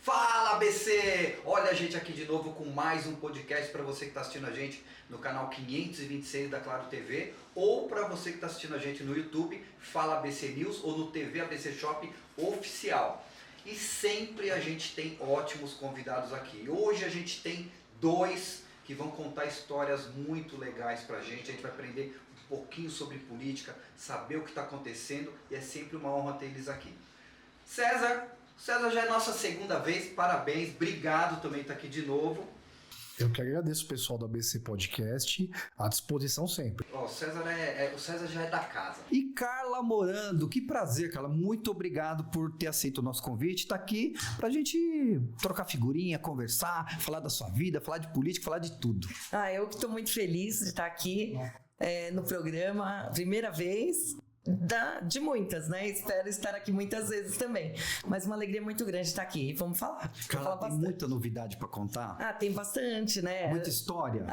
Fala ABC! Olha a gente aqui de novo com mais um podcast para você que está assistindo a gente no canal 526 da Claro TV ou para você que está assistindo a gente no YouTube, Fala ABC News ou no TV ABC Shop Oficial. E sempre a gente tem ótimos convidados aqui. Hoje a gente tem dois que vão contar histórias muito legais para a gente vai aprender um pouquinho sobre política, saber o que está acontecendo e é sempre uma honra ter eles aqui. César já é nossa segunda vez, parabéns, obrigado também por estar aqui de novo. Eu que agradeço o pessoal do ABC Podcast, à disposição sempre. O César já é da casa. E Carla Morando, que prazer, Carla, muito obrigado por ter aceito o nosso convite, tá aqui pra gente trocar figurinha, conversar, falar da sua vida, falar de política, falar de tudo. Eu que estou muito feliz de estar aqui no programa, primeira vez. De muitas, né? Espero estar aqui muitas vezes também. Mas uma alegria muito grande estar aqui. Vamos falar. Carla, tem muita novidade para contar? Tem bastante, né? Muita história.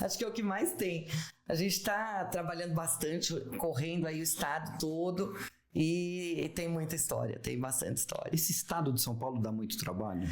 Acho que é o que mais tem. A gente está trabalhando bastante, correndo aí o estado todo. E tem muita história, tem bastante história. Esse estado de São Paulo dá muito trabalho?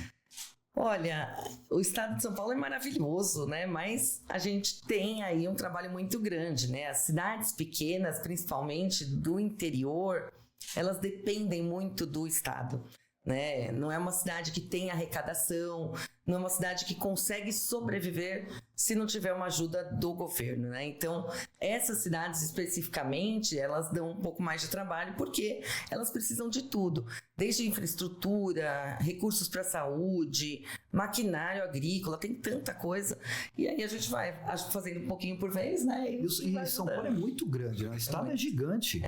Olha, o estado de São Paulo é maravilhoso, né? Mas a gente tem aí um trabalho muito grande, né? As cidades pequenas, principalmente do interior, elas dependem muito do estado, né? Não é uma cidade que tem arrecadação, não é uma cidade que consegue sobreviver se não tiver uma ajuda do governo, né? Então, essas cidades especificamente, elas dão um pouco mais de trabalho porque elas precisam de tudo, desde infraestrutura, recursos para saúde, maquinário agrícola, tem tanta coisa. E aí a gente vai fazendo um pouquinho por vez, né? E São Paulo é muito grande, né? O estado é gigante.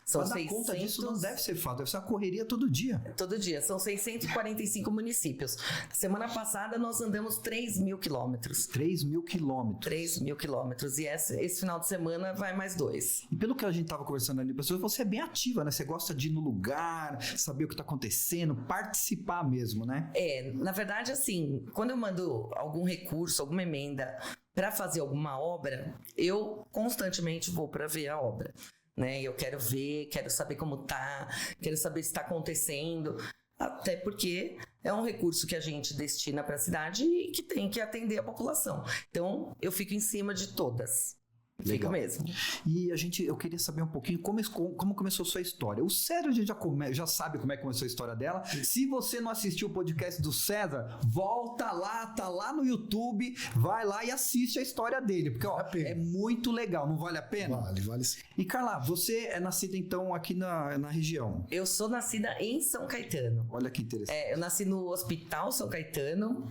São pra dar conta disso não deve ser fácil, deve ser uma correria todo dia. Todo dia, são 645 municípios. Semana passada nós andamos 3.000 quilômetros. 3.000 quilômetros. 3.000 quilômetros. E esse final de semana vai mais 2. E pelo que a gente estava conversando ali, pessoas, você é bem ativa, né? Você gosta de ir no lugar, saber o que está acontecendo, participar mesmo, né? Na verdade, assim, quando eu mando algum recurso, alguma emenda para fazer alguma obra, eu constantemente vou para ver a obra, né? Eu quero ver, quero saber como tá, quero saber se está acontecendo. Até porque é um recurso que a gente destina para a cidade e que tem que atender a população. Então, eu fico em cima de todas. Legal. Fico mesmo. E eu queria saber um pouquinho como começou a sua história. O César, a gente já sabe como é que começou a história dela. Se você não assistiu o podcast do César, volta lá, tá lá no YouTube, vai lá e assiste a história dele. Porque é muito legal, não vale a pena? Vale sim. E Carla, você é nascida então aqui na região? Eu sou nascida em São Caetano. Olha que interessante. Eu nasci no Hospital São Caetano.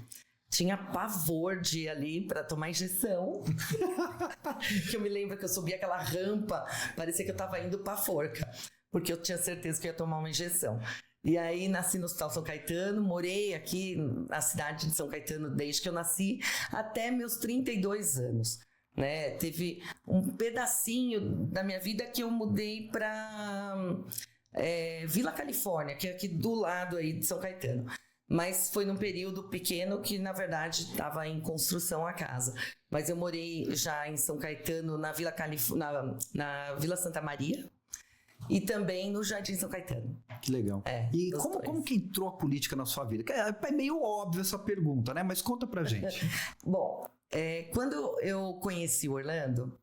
Tinha pavor de ir ali para tomar injeção. Que eu me lembro que eu subi aquela rampa, parecia que eu tava indo pra forca, porque eu tinha certeza que eu ia tomar uma injeção. E aí nasci no Hospital São Caetano, morei aqui na cidade de São Caetano desde que eu nasci até meus 32 anos. Né? Teve um pedacinho da minha vida que eu mudei para Vila Califórnia, que é aqui do lado aí de São Caetano. Mas foi num período pequeno que, na verdade, estava em construção a casa. Mas eu morei já em São Caetano, na Vila Santa Maria e também no Jardim São Caetano. Que legal. E como que entrou a política na sua vida? É meio óbvio essa pergunta, né? Mas conta pra gente. Bom, quando eu conheci o Orlando,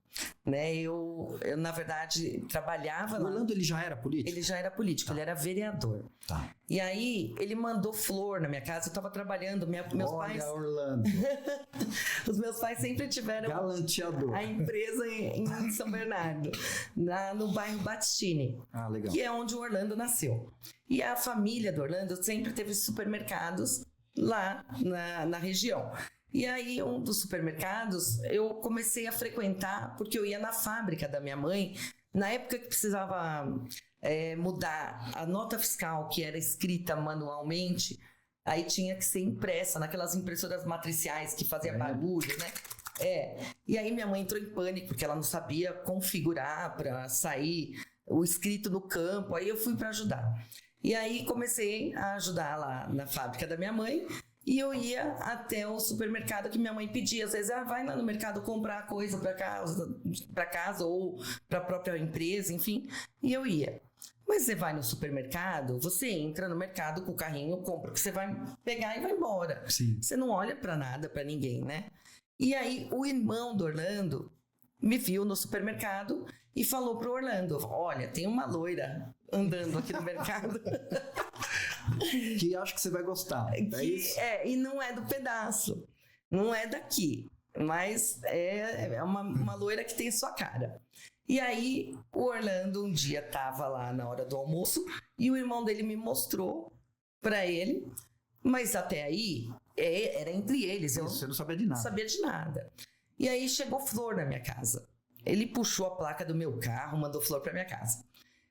né, eu na verdade trabalhava lá. O Orlando, ele já era político? Ele já era político, ele era vereador. Tá. E aí ele mandou flor na minha casa, eu estava trabalhando, meus pais... Olha, Orlando. Os meus pais sempre tiveram galanteador. A empresa em São Bernardo, no bairro Battistini, legal. Que é onde o Orlando nasceu. E a família do Orlando sempre teve supermercados lá na região. E aí, um dos supermercados, eu comecei a frequentar, porque eu ia na fábrica da minha mãe, na época que precisava mudar a nota fiscal, que era escrita manualmente, aí tinha que ser impressa naquelas impressoras matriciais que fazia barulho, né? E aí minha mãe entrou em pânico, porque ela não sabia configurar para sair o escrito no campo, aí eu fui para ajudar. E aí comecei a ajudar lá na fábrica da minha mãe, e eu ia até o supermercado que minha mãe pedia. Às vezes, vai lá no mercado comprar coisa para casa ou para a própria empresa, enfim. E eu ia. Mas você vai no supermercado, você entra no mercado com o carrinho, compra o que você vai pegar e vai embora. Sim. Você não olha pra nada, pra ninguém, né? E aí o irmão do Orlando me viu no supermercado e falou pro Orlando, olha, tem uma loira andando aqui no mercado. Que acho que você vai gostar. É isso? E não é do pedaço, não é daqui, mas é uma loira que tem sua cara. E aí o Orlando um dia tava lá na hora do almoço e o irmão dele me mostrou pra ele, mas até aí era entre eles, eu Você não sabia de não nada. sabia de nada. E aí chegou flor na minha casa. Ele puxou a placa do meu carro, mandou flor pra minha casa.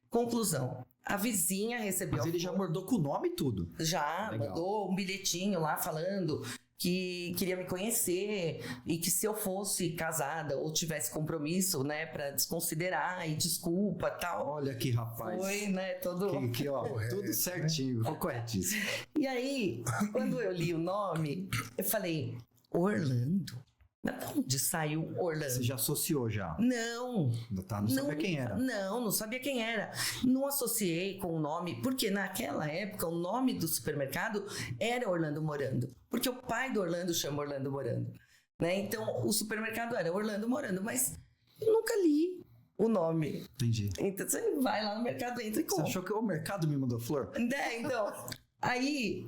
Conclusão, a vizinha recebeu Mas a ele já flor. mandou com o nome e tudo. Já, Legal. mandou um bilhetinho lá falando que queria me conhecer e que se eu fosse casada ou tivesse compromisso, né, pra desconsiderar e desculpa tal. Olha que rapaz. Foi, né, todo... Que, ó, Correto, tudo certinho. Corretíssimo. E aí, quando eu li o nome, eu falei, Orlando? Mas de onde saiu Orlando? Você já associou já. Não. Não sabia quem era. Não sabia quem era. Não associei com o nome, porque naquela época o nome do supermercado era Orlando Morando. Porque o pai do Orlando chama Orlando Morando. Né? Então o supermercado era Orlando Morando, mas eu nunca li o nome. Entendi. Então você vai lá no mercado, entra e Você compra. achou que o mercado me mandou flor? Então, aí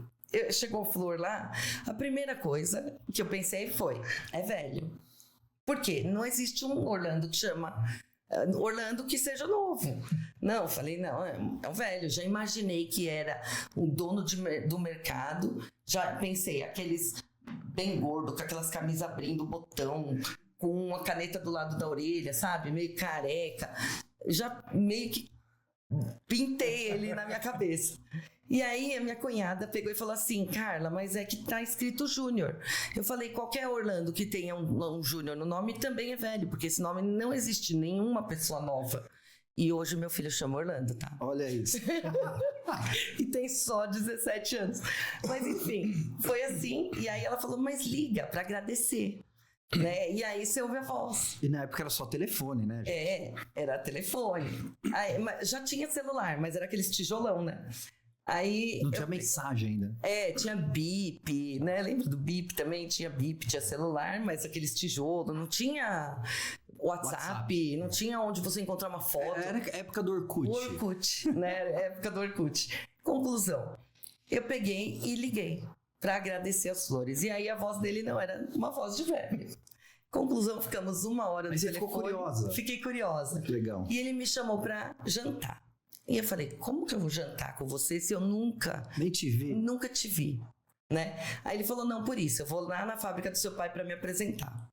chegou flor lá, a primeira coisa que eu pensei foi, é velho. Por quê? Não existe um Orlando que chama Orlando que seja novo. Não, eu falei, não, é um velho. Já imaginei que era o dono do mercado. Já pensei, aqueles bem gordo, com aquelas camisas abrindo o botão, com uma caneta do lado da orelha, sabe? Meio careca. Já meio que pintei ele na minha cabeça. E aí a minha cunhada pegou e falou assim, Carla, mas é que tá escrito Júnior. Eu falei, qualquer Orlando que tenha um Júnior no nome também é velho, porque esse nome não existe nenhuma pessoa nova. E hoje meu filho chama Orlando, tá? Olha isso. E tem só 17 anos. Mas enfim, foi assim. E aí ela falou, mas liga pra agradecer. Né? E aí você ouve a voz. E na época era só telefone, né? Era telefone. Aí, já tinha celular, mas era aqueles tijolão, né? Aí Não tinha mensagem ainda. tinha bip, né? Lembra do bip também? Tinha bip, tinha celular, mas aqueles tijolos, não tinha WhatsApp, não tinha onde você encontrar uma foto. Era a época do Orkut. O Orkut, né? Época do Orkut. Conclusão, eu peguei e liguei pra agradecer as flores. E aí a voz dele não era uma voz de velho. Conclusão, ficamos 1 hora no Mas você telefone. ficou curiosa. Fiquei curiosa. Legal. E ele me chamou pra jantar. E eu falei, como que eu vou jantar com você se eu nunca Nem te vi. te vi, né? Aí ele falou, não, por isso, eu vou lá na fábrica do seu pai para me apresentar.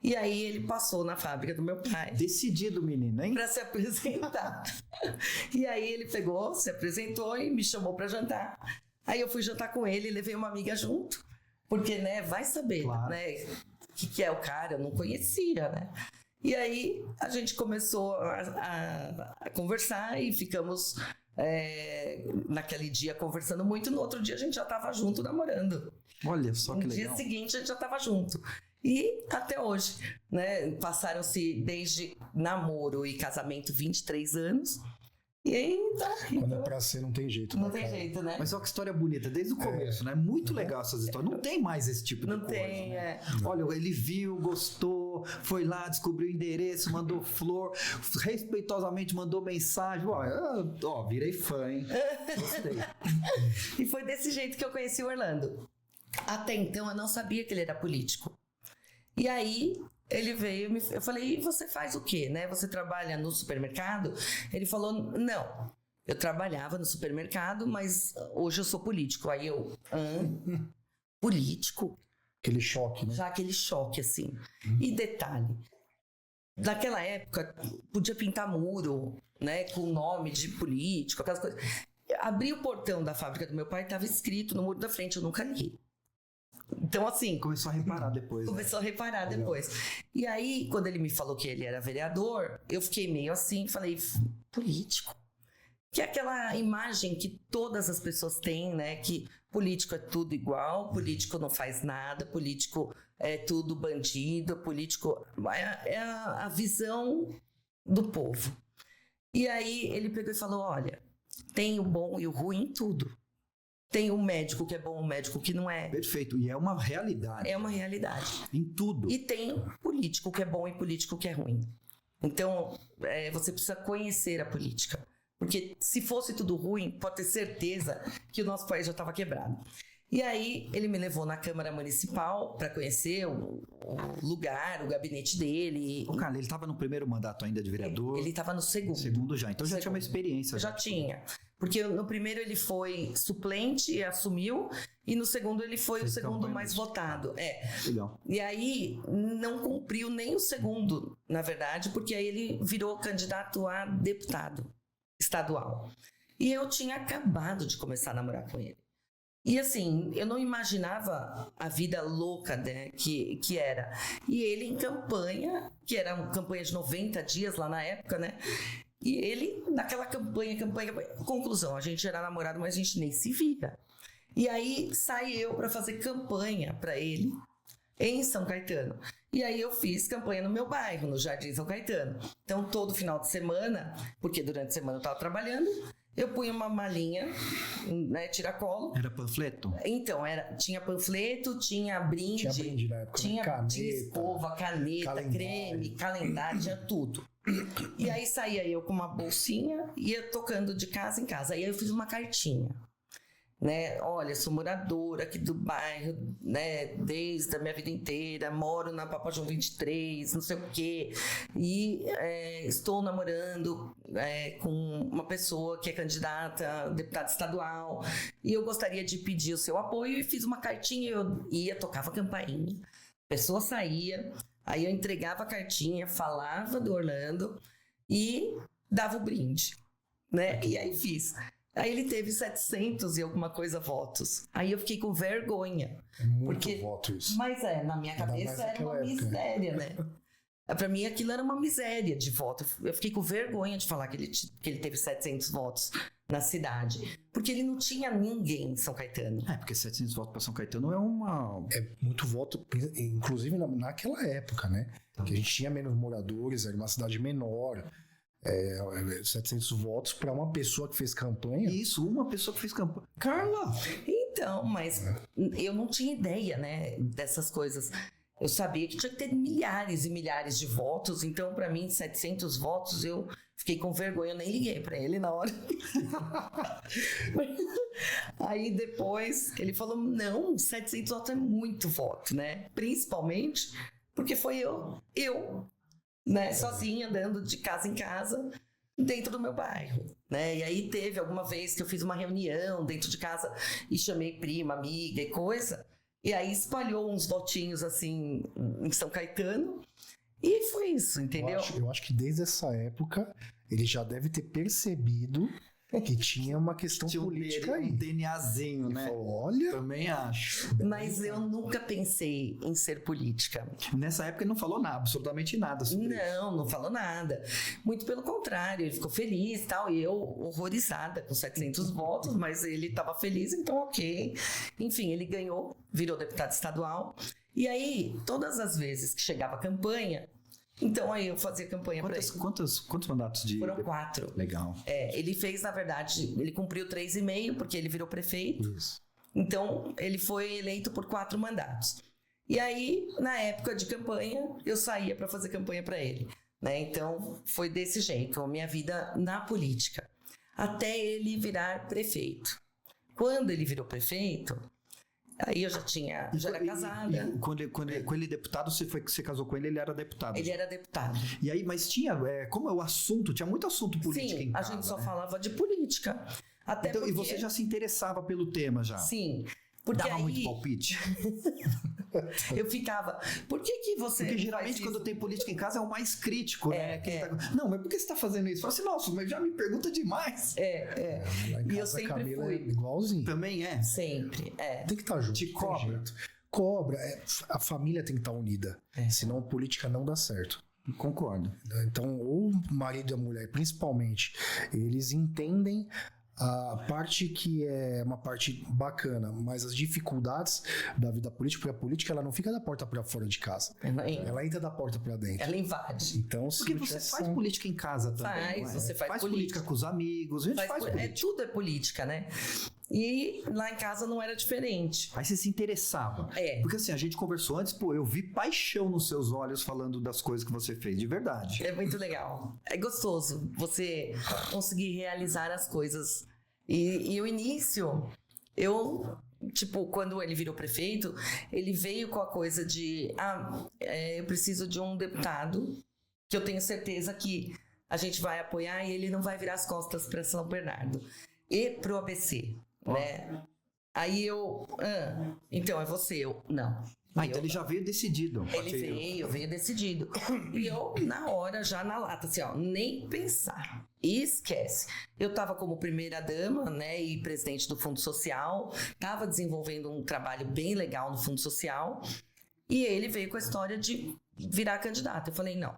E aí ele passou na fábrica do meu pai Decidido, menino, hein? para se apresentar. E aí ele pegou, se apresentou e me chamou para jantar. Aí eu fui jantar com ele, levei uma amiga junto, porque, né, vai saber, Claro. né, o que é o cara, eu não conhecia, né? E aí a gente começou a conversar e ficamos naquele dia conversando muito. No outro dia a gente já estava junto namorando. Olha só que No dia legal. seguinte a gente já estava junto. E até hoje, né? Passaram-se desde namoro e casamento 23 anos. E aí, Quando é pra ser, não tem jeito. não né, tem cara? jeito, né? Mas olha que história bonita, desde o começo, né? Muito legal essas histórias. Não tem mais esse tipo de Não coisa. tem, né? Olha, ele viu, gostou, foi lá, descobriu o endereço, mandou flor, respeitosamente mandou mensagem. Ó, virei fã, hein? Gostei. E foi desse jeito que eu conheci o Orlando. Até então eu não sabia que ele era político. E aí ele veio, eu falei, e você faz o quê, né? Você trabalha no supermercado? Ele falou, não, eu trabalhava no supermercado, mas hoje eu sou político. Aí eu, político? Aquele choque, né? Já aquele choque, assim. E detalhe, naquela época podia pintar muro, né? Com nome de político, aquelas coisas. Abri o portão da fábrica do meu pai, estava escrito no muro da frente, eu nunca li. Então, assim, Começou a reparar depois. Né? começou a reparar depois. E aí, quando ele me falou que ele era vereador, eu fiquei meio assim, falei, político? Que é aquela imagem que todas as pessoas têm, né? Que político é tudo igual, político não faz nada, político é tudo bandido, político... É a visão do povo. E aí ele pegou e falou, olha, tem o bom e o ruim em tudo. Tem o médico que é bom, o médico que não é. Perfeito. E é uma realidade. É uma realidade. Em tudo. E tem o político que é bom e político que é ruim. Então, você precisa conhecer a política. Porque se fosse tudo ruim, pode ter certeza que o nosso país já estava quebrado. E aí, ele me levou na Câmara Municipal para conhecer o lugar, o gabinete dele. O cara, ele estava no primeiro mandato ainda de vereador. Ele estava no segundo. Segundo já. Então já tinha uma experiência. Já tinha. Porque no primeiro ele foi suplente e assumiu. E no segundo ele foi o segundo mais votado. Legal. E aí não cumpriu nem o segundo, na verdade, porque aí ele virou candidato a deputado estadual. E eu tinha acabado de começar a namorar com ele. E assim, eu não imaginava a vida louca, né, que era. E ele em campanha, que era uma campanha de 90 dias lá na época, né? E ele naquela campanha. Conclusão, a gente era namorado, mas a gente nem se via. E aí saí eu para fazer campanha para ele em São Caetano. E aí eu fiz campanha no meu bairro, no Jardim São Caetano. Então todo final de semana, porque durante a semana eu estava trabalhando, eu punha uma malinha, né, tiracolo. Era panfleto? Então, tinha panfleto, tinha brinde. Tinha brinde na época. Tinha Caneta, escova, caneta, calendário. creme, calendário, tinha tudo. E aí saía eu com uma bolsinha, ia tocando de casa em casa. Aí eu fiz uma cartinha. Né? Olha, sou moradora aqui do bairro, né? Desde a minha vida inteira, moro na Papa João 23, não sei o quê, e estou namorando com uma pessoa que é candidata a deputada estadual, e eu gostaria de pedir o seu apoio, e fiz uma cartinha, eu ia, tocava campainha, a pessoa saía, aí eu entregava a cartinha, falava do Orlando e dava o brinde, né? E aí fiz. Aí ele teve 700 e alguma coisa votos. Aí eu fiquei com vergonha. É muito voto isso. Mas na minha cabeça era uma miséria, né? Pra mim aquilo era uma miséria de voto. Eu fiquei com vergonha de falar que ele teve 700 votos na cidade. Porque ele não tinha ninguém em São Caetano. Porque 700 votos para São Caetano é uma... É muito voto, inclusive naquela época, né? Que a gente tinha menos moradores, era uma cidade menor. 700 votos para uma pessoa que fez campanha. Isso, uma pessoa que fez campanha. Carla! Então, mas eu não tinha ideia, né, dessas coisas. Eu sabia que tinha que ter milhares e milhares de votos, então para mim 700 votos eu fiquei com vergonha, eu nem liguei para ele na hora. Aí depois ele falou, não, 700 votos é muito voto, né? Principalmente porque foi eu, né, sozinha, andando de casa em casa, dentro do meu bairro, né? E aí teve alguma vez que eu fiz uma reunião dentro de casa e chamei prima, amiga e coisa, e aí espalhou uns votinhos assim em São Caetano, e foi isso, entendeu? Eu acho que desde essa época ele já deve ter percebido que tinha uma questão política aí. Um DNAzinho, né? Falou, olha... Também acho. Mas eu nunca pensei em ser política. Nessa época ele não falou nada, absolutamente nada sobre isso. Não falou nada. Muito pelo contrário, ele ficou feliz e tal, e eu horrorizada com 700 votos, mas ele estava feliz, então ok. Enfim, ele ganhou, virou deputado estadual. E aí, todas as vezes que chegava a campanha, então aí eu fazia campanha para ele. Quantos mandatos de... Foram 4. Legal. Ele fez, na verdade, ele cumpriu 3,5, porque ele virou prefeito. Isso. Então, ele foi eleito por 4 mandatos. E aí, na época de campanha, eu saía para fazer campanha para ele, né? Então, foi desse jeito, a minha vida na política. Até ele virar prefeito. Quando ele virou prefeito, aí eu já era casada. Quando ele deputado, você casou com ele, ele era deputado. Ele era deputado. E aí, mas tinha, como é o assunto? Tinha muito assunto político em casa. Sim, a gente só falava de política. Até então, porque... E você já se interessava pelo tema já? Sim. Porque dava aí... muito palpite? Eu ficava, por que você... Porque geralmente quando tem política em casa é o mais crítico, né? Não, mas por que você tá fazendo isso? Fala assim, nossa, mas já me pergunta demais. Lá em casa, E eu sempre Camila fui. É igualzinho. Também é? Sempre, Tem que estar junto. Te cobra. Cobra. A família tem que estar unida. Senão a política não dá certo. Concordo. Então, ou o marido e a mulher, principalmente, eles entendem a parte que é uma parte bacana, mas as dificuldades da vida política, porque a política ela não fica da porta para fora de casa. Ela entra da porta para dentro. Ela invade. Então, Porque você faz política em casa também. Você faz política com os amigos, a gente faz política. Tudo é política, né? E lá em casa não era diferente. Aí você se interessava. Porque assim, a gente conversou antes, eu vi paixão nos seus olhos falando das coisas que você fez, de verdade. É muito legal. É gostoso você conseguir realizar as coisas. E o início, quando ele virou prefeito, ele veio com a coisa de, eu preciso de um deputado que eu tenho certeza que a gente vai apoiar e ele não vai virar as costas para São Bernardo. E pro ABC, né? Aí então é você, não. Então ele já veio decidido. Ele veio decidido. E eu, na hora, já na lata, assim, nem pensar. E esquece. Eu tava como primeira-dama, né, e presidente do Fundo Social, tava desenvolvendo um trabalho bem legal no Fundo Social, e ele veio com a história de virar candidato. Eu falei, não.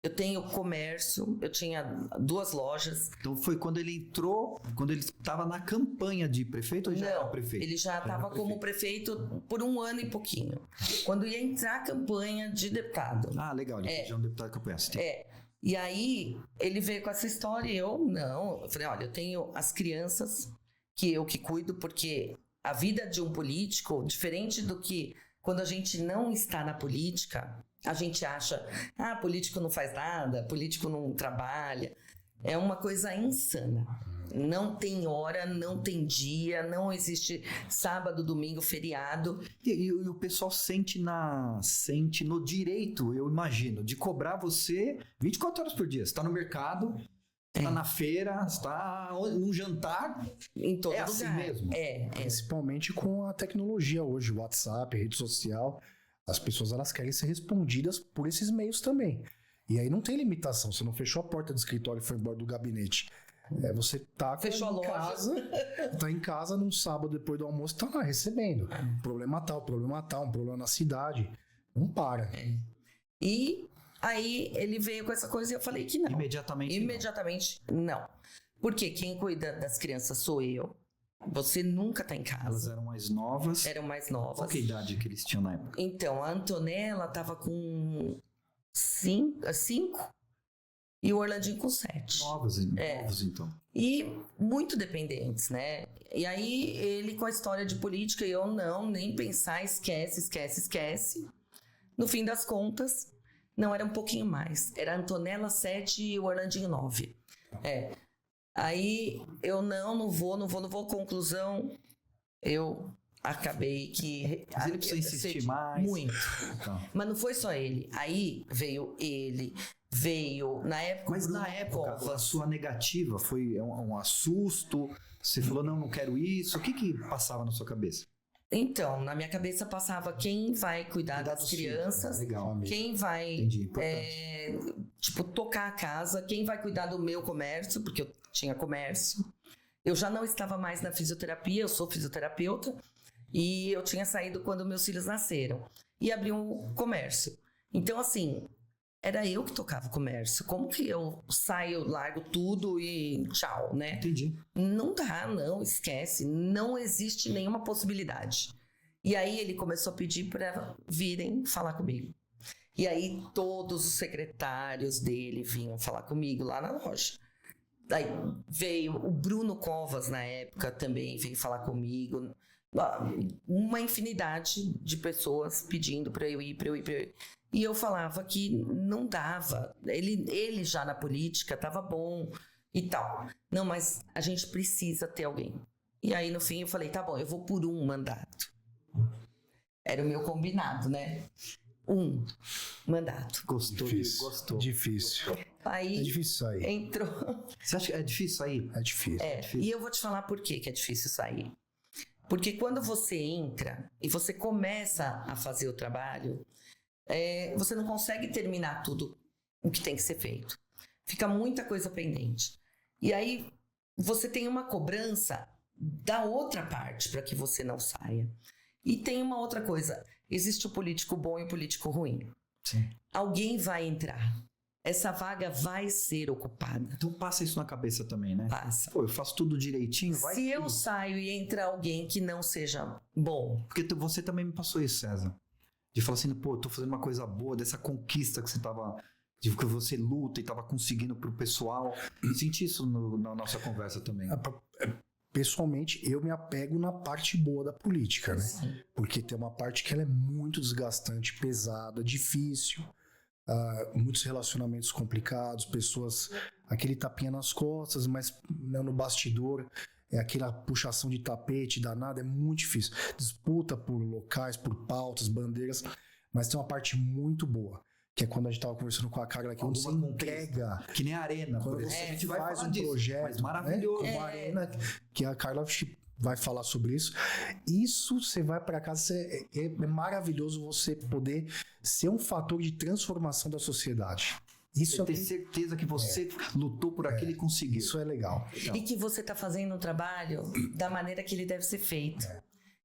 Eu tenho comércio, eu tinha 2 lojas. Então foi quando ele entrou, quando ele estava na campanha de prefeito ou já era prefeito? Ele já estava como prefeito por 1 ano e pouquinho. Quando ia entrar a campanha de deputado. Legal, ele já é um deputado que eu conheço. E aí ele veio com essa história e eu falei, olha, eu tenho as crianças que eu que cuido, porque a vida de um político, diferente do que quando a gente não está na política, a gente acha, político não faz nada, político não trabalha. É uma coisa insana. Não tem hora, não tem dia, não existe sábado, domingo, feriado. E o pessoal sente no direito, eu imagino, de cobrar você 24 horas por dia. Você está no mercado, está na feira, está num jantar. Em todo lugar. Assim mesmo. Principalmente com a tecnologia hoje, WhatsApp, rede social. As pessoas elas querem ser respondidas por esses meios também. E aí não tem limitação. Você não fechou a porta do escritório e foi embora do gabinete. Você tá em casa num sábado depois do almoço, tá lá recebendo. Problema tal, um problema na cidade. Não para. E aí ele veio com essa coisa e eu falei que não. Imediatamente não. Porque quem cuida das crianças sou eu. Você nunca tá em casa. Elas eram mais novas. Qual que idade que eles tinham na época? Então, a Antonella tava com 5 e o Orlandinho com 7. Novos então. E muito dependentes, né? E aí, ele com a história de política, e eu não, nem pensar, esquece. No fim das contas, não era um pouquinho mais. Era a Antonella 7 e o Orlandinho 9. Aí eu não vou. Conclusão, eu acabei que... Mas ele precisa insistir mais. Muito. Então. Mas não foi só ele. Aí veio na época... Mas na época, a sua negativa foi um assusto? Você falou, não quero isso. O que passava na sua cabeça? Então, na minha cabeça passava quem vai cuidar das crianças, legal, quem vai tocar a casa, quem vai cuidar do meu comércio, porque eu tinha comércio. Eu já não estava mais na fisioterapia, eu sou fisioterapeuta, e eu tinha saído quando meus filhos nasceram. E abri um comércio. Então, assim, era eu que tocava o comércio. Como que eu saio, largo tudo e tchau, né? Entendi. Não dá, não, esquece. Não existe nenhuma possibilidade. E aí ele começou a pedir para virem falar comigo. E aí todos os secretários dele vinham falar comigo lá na loja. Daí veio o Bruno Covas, na época, também veio falar comigo. Uma infinidade de pessoas pedindo para eu ir. E eu falava que não dava. Ele já na política estava bom e tal. Não, mas a gente precisa ter alguém. E aí, no fim, eu falei, tá bom, eu vou por 1 mandato. Era o meu combinado, né? 1 mandato. Gostou? Difícil. Aí é difícil sair. Entrou. Você acha que é difícil sair? É difícil. E eu vou te falar por que é difícil sair. Porque quando você entra e você começa a fazer o trabalho, você não consegue terminar tudo o que tem que ser feito. Fica muita coisa pendente. E aí você tem uma cobrança da outra parte para que você não saia. E tem uma outra coisa. Existe o político bom e o político ruim. Sim. Alguém vai entrar. essa vaga vai ser ocupada. Então passa isso na cabeça também, né? Passa. Pô, eu faço tudo direitinho, vai. Se eu saio e entra alguém que não seja bom. Porque você também me passou isso, César. De falar assim, pô, eu tô fazendo uma coisa boa, dessa conquista que você tava... De que você luta e tava conseguindo pro pessoal. Eu senti isso na nossa conversa também. Pessoalmente, eu me apego na parte boa da política, né? Sim. Porque tem uma parte que ela é muito desgastante, pesada, difícil. Muitos relacionamentos complicados, pessoas, aquele tapinha nas costas, mas no bastidor é aquela puxação de tapete danada, é muito difícil. Disputa por locais, por pautas, bandeiras, mas tem uma parte muito boa, que é quando a gente estava conversando com a Carla aqui, onde você entrega. Que nem a Arena, Quando por você exemplo. A gente vai faz falar um disso, projeto, mas maravilhoso. né? Como a Arena, que a Carla vai falar sobre isso. Isso, você vai para casa, é maravilhoso você poder ser um fator de transformação da sociedade. Isso Eu tenho certeza que você lutou por aquilo e conseguiu. Isso é legal. E que você está fazendo um trabalho da maneira que ele deve ser feito.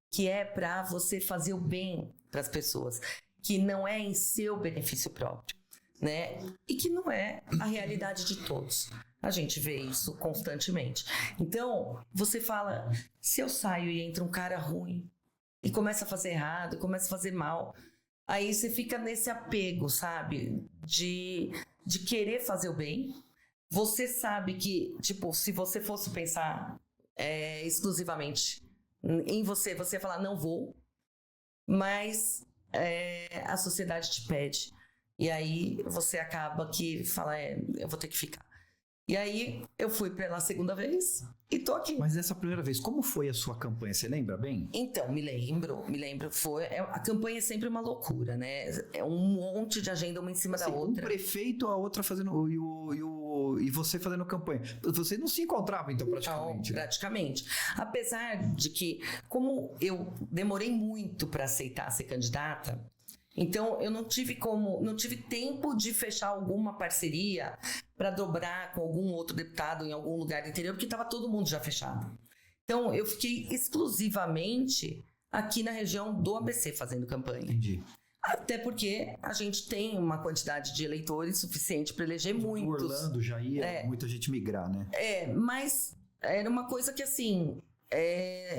Que é para você fazer o bem para as pessoas. Que não é em seu benefício próprio. Né? E que não é a realidade de todos. A gente vê isso constantemente. Então, você fala, se eu saio e entra um cara ruim e começa a fazer errado, começa a fazer mal, aí você fica nesse apego, sabe? De querer fazer o bem. Você sabe que, tipo, se você fosse pensar exclusivamente em você ia falar, não vou, mas a sociedade te pede. E aí você acaba que fala, eu vou ter que ficar. E aí eu fui pela segunda vez e tô aqui. Mas nessa primeira vez, como foi a sua campanha? Você lembra bem? Então, me lembro. A campanha é sempre uma loucura, né? É um monte de agenda uma em cima da outra. Um prefeito, a outra fazendo... E você fazendo campanha. Você não se encontrava, então, praticamente. Não, praticamente. Apesar de que, como eu demorei muito para aceitar ser candidata, então eu não tive tempo de fechar alguma parceria para dobrar com algum outro deputado em algum lugar do interior, porque estava todo mundo já fechado. Então eu fiquei exclusivamente aqui na região do ABC fazendo campanha. Entendi. Até porque a gente tem uma quantidade de eleitores suficiente para eleger muitos. Orlando já ia muita gente migrar, né? Mas era uma coisa que assim,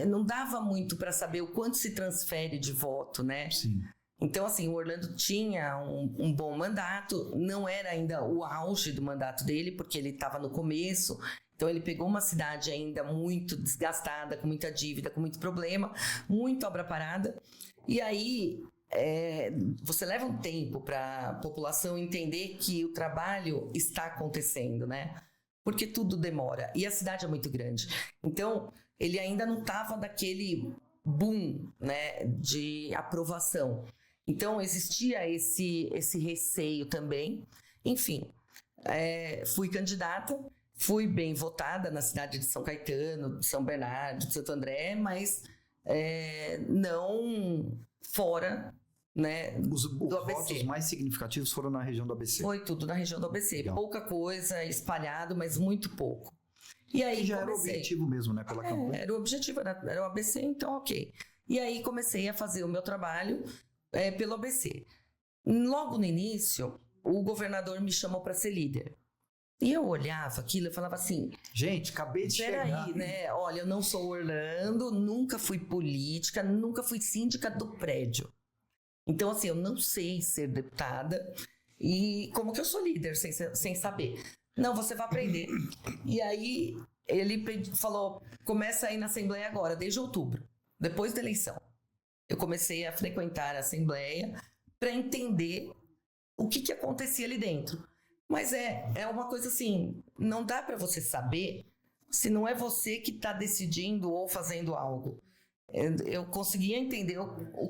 não dava muito para saber o quanto se transfere de voto, né? Sim. Então, assim, o Orlando tinha um bom mandato, não era ainda o auge do mandato dele, porque ele estava no começo. Então, ele pegou uma cidade ainda muito desgastada, com muita dívida, com muito problema, muita obra parada. E aí, você leva um tempo para a população entender que o trabalho está acontecendo, né? Porque tudo demora. E a cidade é muito grande. Então, ele ainda não estava naquele boom, né, de aprovação. Então, existia esse receio também. Enfim, fui candidata, fui bem votada na cidade de São Caetano, de São Bernardo, de Santo André, mas não fora, né, Os do ABC. votos mais significativos foram na região do ABC. Foi tudo na região do ABC. Legal. Pouca coisa, espalhado, mas muito pouco. E aí já era o objetivo mesmo, né, pela campanha. Era o objetivo, era o ABC, então ok. E aí comecei a fazer o meu trabalho pelo ABC. Logo no início, o governador me chamou para ser líder. E eu olhava aquilo e falava assim... Gente, acabei de chegar. Peraí, né? Olha, eu não sou Orlando, nunca fui política, nunca fui síndica do prédio. Então, assim, eu não sei ser deputada. E como que eu sou líder sem saber? Não, você vai aprender. E aí, ele falou, começa aí na Assembleia agora, desde outubro, depois da eleição. Eu comecei a frequentar a Assembleia para entender o que acontecia ali dentro. Mas é uma coisa assim, não dá para você saber se não é você que está decidindo ou fazendo algo. Eu conseguia entender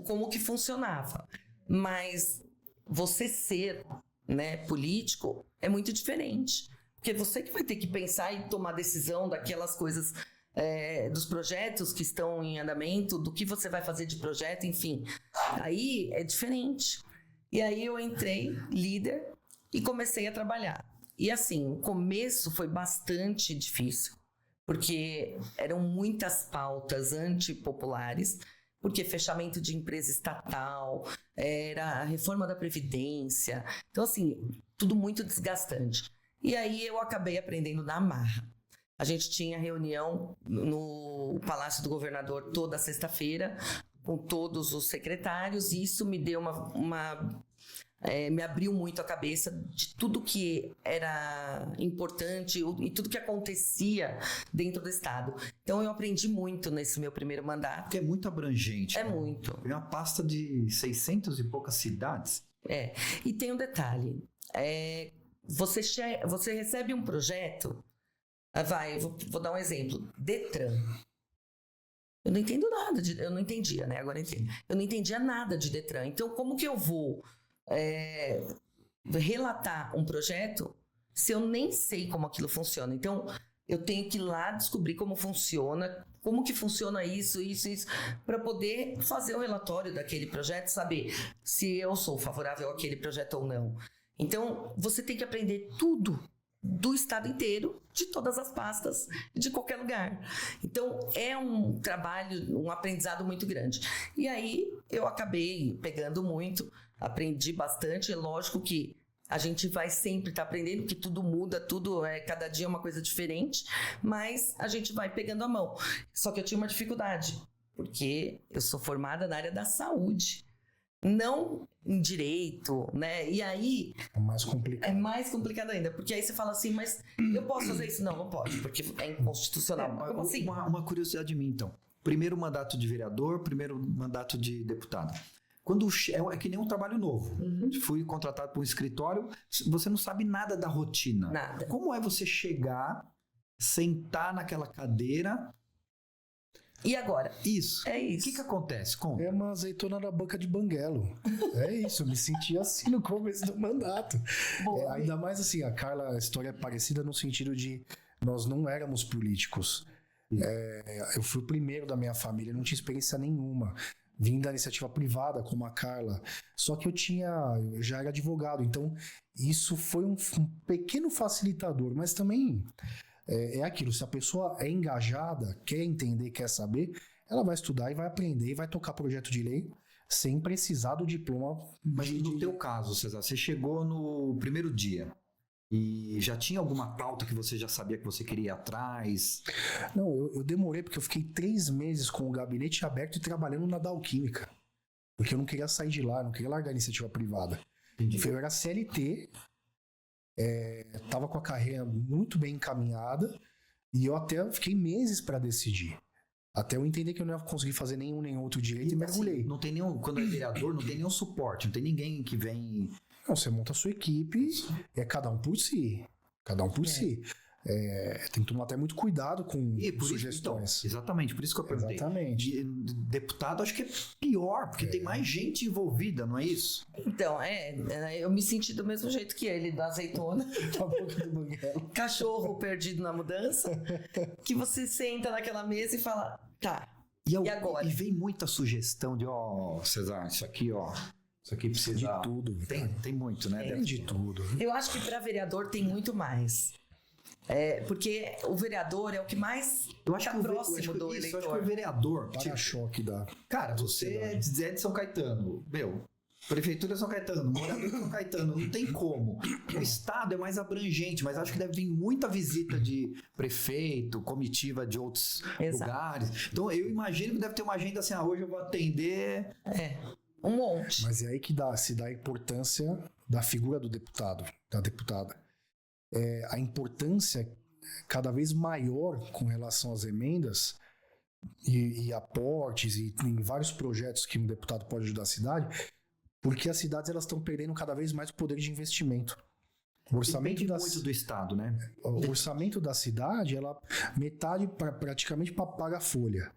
como que funcionava, mas você ser, né, político é muito diferente. Porque você que vai ter que pensar e tomar decisão daquelas coisas... dos projetos que estão em andamento, do que você vai fazer de projeto, enfim. Aí é diferente. E aí eu entrei líder e comecei a trabalhar. E assim, o começo foi bastante difícil, porque eram muitas pautas antipopulares, porque fechamento de empresa estatal, era a reforma da Previdência. Então, assim, tudo muito desgastante. E aí eu acabei aprendendo na marra. A gente tinha reunião no Palácio do Governador toda sexta-feira, com todos os secretários, e isso me deu me abriu muito a cabeça de tudo que era importante e tudo que acontecia dentro do Estado. Então eu aprendi muito nesse meu primeiro mandato. Porque é muito abrangente. É muito. É uma pasta de 600 e poucas cidades. E tem um detalhe. Você recebe um projeto... vou dar um exemplo. Detran. Eu não entendo nada eu não entendia, né? Agora eu entendo. Eu não entendia nada de Detran. Então, como que eu vou relatar um projeto se eu nem sei como aquilo funciona? Então, eu tenho que ir lá descobrir como funciona, como que funciona isso, para poder fazer o relatório daquele projeto, saber se eu sou favorável àquele projeto ou não. Então, você tem que aprender tudo do estado inteiro, de todas as pastas, de qualquer lugar. Então, é um trabalho, um aprendizado muito grande. E aí, eu acabei pegando muito, aprendi bastante. É lógico que a gente vai sempre estar aprendendo, que tudo muda, cada dia é uma coisa diferente, mas a gente vai pegando a mão. Só que eu tinha uma dificuldade, porque eu sou formada na área da saúde, não em direito, né? E aí... É mais complicado. É mais complicado ainda, porque aí você fala assim, mas eu posso fazer isso? Não pode, porque é inconstitucional. Como assim? Uma curiosidade de mim, então. Primeiro mandato de vereador, primeiro mandato de deputado. É que nem um trabalho novo. Fui contratado por um escritório, você não sabe nada da rotina. Nada. Como é você chegar, sentar naquela cadeira... E agora? Isso. É isso. O que acontece? Como? É uma azeitona na banca de banguelo. É isso, eu me senti assim no começo do mandato. Ainda mais assim, a Carla, a história é parecida no sentido de nós não éramos políticos. Eu fui o primeiro da minha família, não tinha experiência nenhuma. Vim da iniciativa privada, como a Carla. Só que eu já era advogado, então isso foi um pequeno facilitador, mas também... É aquilo, se a pessoa é engajada, quer entender, quer saber, ela vai estudar e vai aprender e vai tocar projeto de lei sem precisar do diploma. Mas no teu caso, César, você chegou no primeiro dia e já tinha alguma pauta que você já sabia que você queria ir atrás? Não, eu demorei porque eu fiquei 3 meses com o gabinete aberto e trabalhando na Dow Química. Porque eu não queria sair de lá, não queria largar a iniciativa privada. Entendi. Eu era CLT... Tava com a carreira muito bem encaminhada e eu até fiquei meses para decidir. Até eu entender que eu não ia conseguir fazer nenhum nem outro direito e mergulhei. Não tem nenhum, quando é vereador, não tem nenhum suporte, não tem ninguém que vem... Não, você monta a sua equipe, cada um por si. Cada um por si. Tem que tomar até muito cuidado com sugestões. Exatamente, por isso que eu perguntei. Exatamente. Deputado, acho que é pior, porque tem mais gente envolvida, não é isso? Então, eu me senti do mesmo jeito que ele, da azeitona. Cachorro perdido na mudança, que você senta naquela mesa e fala, tá, e agora? E vem muita sugestão de, César, isso aqui precisa... De tudo. Tem muito, né? Tem de tudo. Eu acho que para vereador tem muito mais. Porque o vereador é o que mais está próximo do eleitor. Eu acho que o vereador... Para-choque da... Cara, você é de São Caetano. Prefeitura de São Caetano, morador de São Caetano, não tem como. O estado é mais abrangente, mas acho que deve vir muita visita de prefeito, comitiva de outros lugares. Então, eu imagino que deve ter uma agenda assim, hoje eu vou atender... Um monte. Mas é aí que se dá a importância da figura do deputado, da deputada. A importância cada vez maior com relação às emendas e aportes e em vários projetos que um deputado pode ajudar a cidade, porque as cidades elas estão perdendo cada vez mais o poder de investimento. O orçamento muito do estado, né? O orçamento da cidade, metade praticamente paga a folha.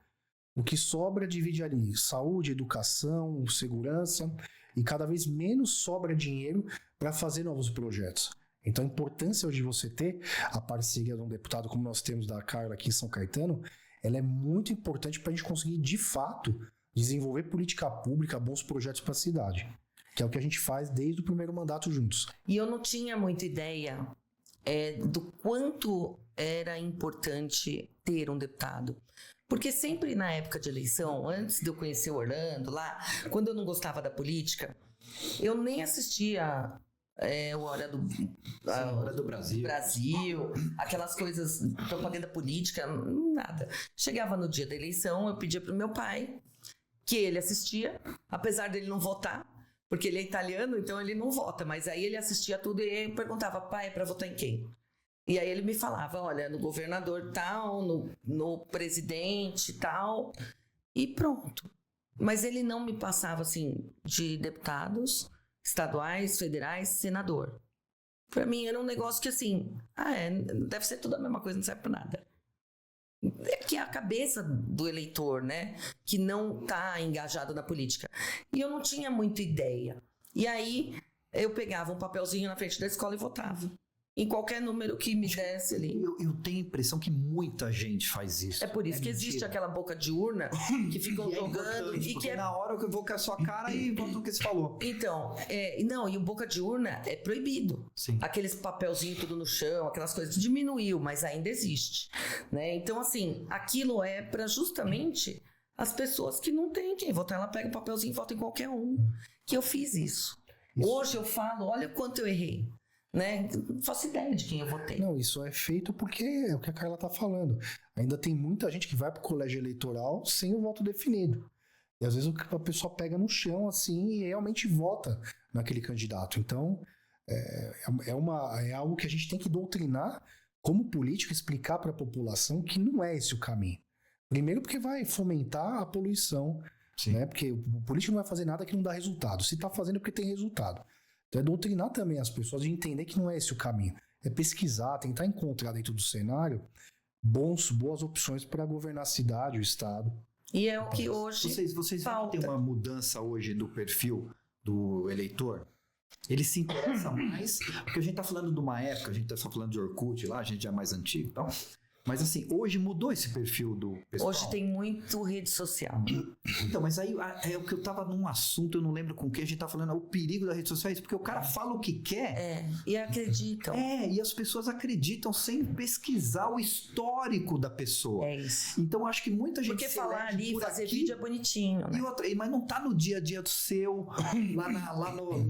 O que sobra divide ali saúde, educação, segurança, e cada vez menos sobra dinheiro para fazer novos projetos. Então a importância hoje de você ter a parceria de um deputado como nós temos da Carla aqui em São Caetano, ela é muito importante para a gente conseguir de fato desenvolver política pública, bons projetos para a cidade, que é o que a gente faz desde o primeiro mandato juntos. E eu não tinha muita ideia do quanto era importante ter um deputado. Porque sempre na época de eleição, antes de eu conhecer o Orlando lá, quando eu não gostava da política, eu nem assistia o Hora do, Hora do Brasil. Aquelas coisas, propaganda política, nada. Chegava no dia da eleição, eu pedia pro meu pai, que ele assistia, apesar dele não votar, porque ele é italiano, então ele não vota, mas aí ele assistia tudo e eu perguntava, pai, é pra votar em quem? E aí ele me falava, olha, no governador tal, no presidente tal, e pronto. Mas ele não me passava, assim, de deputados estaduais, federais, senador. Pra mim era um negócio que, assim, deve ser tudo a mesma coisa, não serve pra nada. É que é a cabeça do eleitor, né? Que não tá engajado na política. E eu não tinha muita ideia. E aí eu pegava um papelzinho na frente da escola e votava. Em qualquer número que me desse ali. Eu tenho a impressão que muita gente faz isso. É por isso que existe aquela boca de urna que ficam jogando e que na hora que eu vou com a sua cara e voto no que você falou. Então, não, e o boca de urna é proibido. Sim. Aqueles papelzinhos tudo no chão, aquelas coisas diminuiu, mas ainda existe, né? Então, assim, aquilo é para justamente as pessoas que não têm quem votar. Ela pega o papelzinho e vota em qualquer um. Que eu fiz isso. Hoje eu falo, olha quanto eu errei. Né? Não faço ideia de quem eu votei. Não, isso é feito porque é o que a Carla tá falando. Ainda tem muita gente que vai pro colégio eleitoral sem o voto definido. E às vezes a pessoa pega no chão assim e realmente vota naquele candidato. Então, é algo que a gente tem que doutrinar como político, explicar para a população que não é esse o caminho. Primeiro porque vai fomentar a poluição, né? Porque o político não vai fazer nada que não dá resultado. Se tá fazendo é porque tem resultado. Então é doutrinar também as pessoas de entender que não é esse o caminho. É pesquisar, tentar encontrar dentro do cenário boas opções para governar a cidade, o estado. E é o que hoje Vocês falta. Tem uma mudança hoje do perfil do eleitor? Ele se interessa mais, porque a gente tá falando de uma época, a gente tá só falando de Orkut lá, a gente já é mais antigo e tal. Mas assim, hoje mudou esse perfil do pessoal. Hoje tem muito rede social. Então, mas aí é o que eu tava num assunto, eu não lembro com o que a gente tá falando, o perigo da rede social é isso, porque o cara fala o que quer. E acreditam. E as pessoas acreditam sem pesquisar o histórico da pessoa. É isso. Então, eu acho que muita gente porque falar ali, fazer vídeo é bonitinho, né? Mas não tá no dia a dia do seu,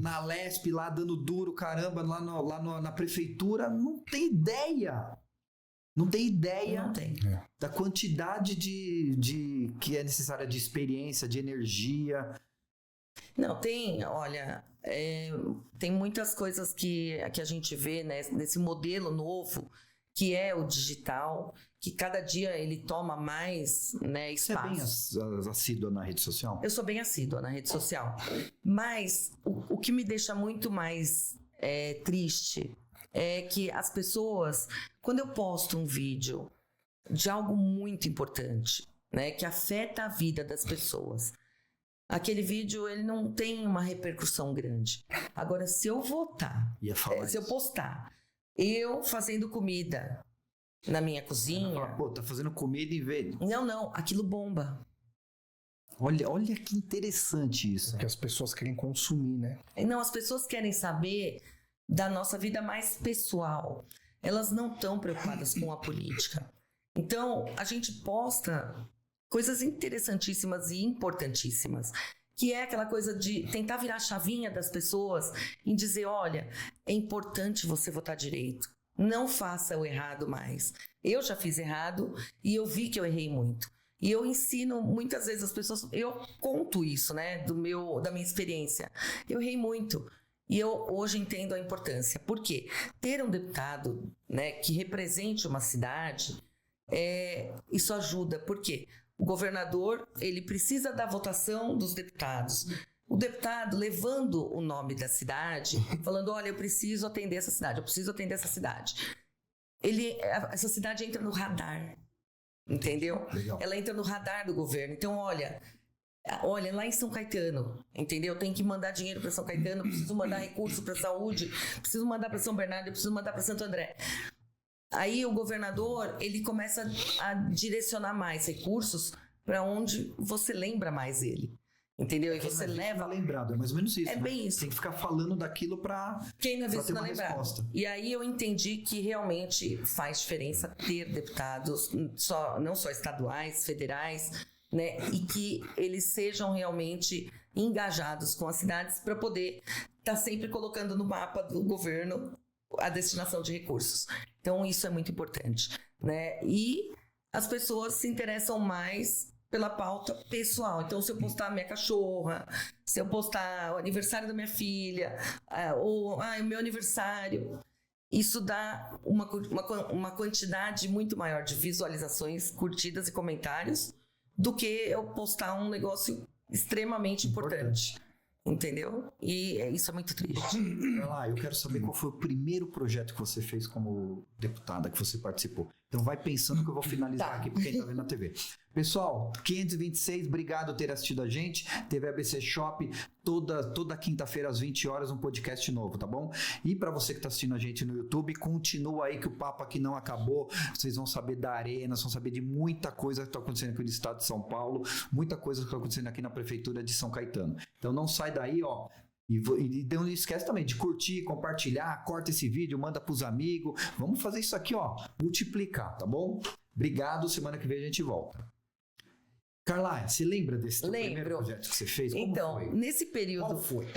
na Lesp, lá dando duro, caramba, na prefeitura, não tem ideia. Não tem ideia da quantidade de que é necessária de experiência, de energia. Não, olha, tem muitas coisas que a gente vê, né, nesse modelo novo, que é o digital, que cada dia ele toma mais, né, espaço. Você é bem assídua na rede social? Eu sou bem assídua na rede social. Mas o que me deixa muito mais triste é que as pessoas, quando eu posto um vídeo de algo muito importante, né, que afeta a vida das pessoas, aquele vídeo ele não tem uma repercussão grande. Agora, se eu votar, se eu postar, eu fazendo comida na minha cozinha... Pô, tá fazendo comida em vez... Não, aquilo bomba. Olha que interessante isso. Que as pessoas querem consumir, né? Não, as pessoas querem saber da nossa vida mais pessoal. Elas não estão preocupadas com a política. Então, a gente posta coisas interessantíssimas e importantíssimas, que é aquela coisa de tentar virar a chavinha das pessoas e dizer, olha, é importante você votar direito. Não faça o errado mais. Eu já fiz errado e eu vi que eu errei muito. E eu ensino muitas vezes as pessoas, eu conto isso, né, da minha experiência. Eu errei muito. E eu hoje entendo a importância. Por quê? Ter um deputado, né, que represente uma cidade, isso ajuda. Por quê? O governador, ele precisa da votação dos deputados. O deputado levando o nome da cidade, falando, olha, eu preciso atender essa cidade, eu preciso atender essa cidade. Essa cidade entra no radar, entendeu? Legal. Ela entra no radar do governo. Então, olha, lá em São Caetano, entendeu? Tem que mandar dinheiro para São Caetano, preciso mandar recurso para saúde, preciso mandar para São Bernardo, preciso mandar para Santo André. Aí o governador, ele começa a direcionar mais recursos para onde você lembra mais ele. Entendeu? E você leva... lembrado, é mais ou menos isso. É bem isso. Tem que ficar falando daquilo para quem não é visto ter não uma lembrar. resposta. E aí eu entendi que realmente faz diferença ter deputados, não só estaduais, federais, né? E que eles sejam realmente engajados com as cidades para poder estar sempre colocando no mapa do governo a destinação de recursos. Então, isso é muito importante, né? E as pessoas se interessam mais pela pauta pessoal. Então, se eu postar a minha cachorra, se eu postar o aniversário da minha filha, ou o meu aniversário, isso dá uma quantidade muito maior de visualizações, curtidas e comentários do que eu postar um negócio extremamente importante. Entendeu? E isso é muito triste. Vai lá, eu quero saber qual foi o primeiro projeto que você fez como deputada, que você participou. Então vai pensando que eu vou finalizar aqui para quem tá vendo na TV. Pessoal, 526, obrigado por ter assistido a gente. TV ABC Shop, toda quinta-feira às 20 horas, um podcast novo, tá bom? E para você que tá assistindo a gente no YouTube, continua aí que o papo aqui não acabou. Vocês vão saber da Arena, vão saber de muita coisa que tá acontecendo aqui no estado de São Paulo, muita coisa que tá acontecendo aqui na prefeitura de São Caetano. Então não sai daí, ó. E não esquece também de curtir, compartilhar, corta esse vídeo, manda pros amigos. Vamos fazer isso aqui, ó, multiplicar, tá bom? Obrigado, semana que vem a gente volta. Carla, você lembra desse primeiro projeto que você fez? Como então, foi? nesse período, Qual foi?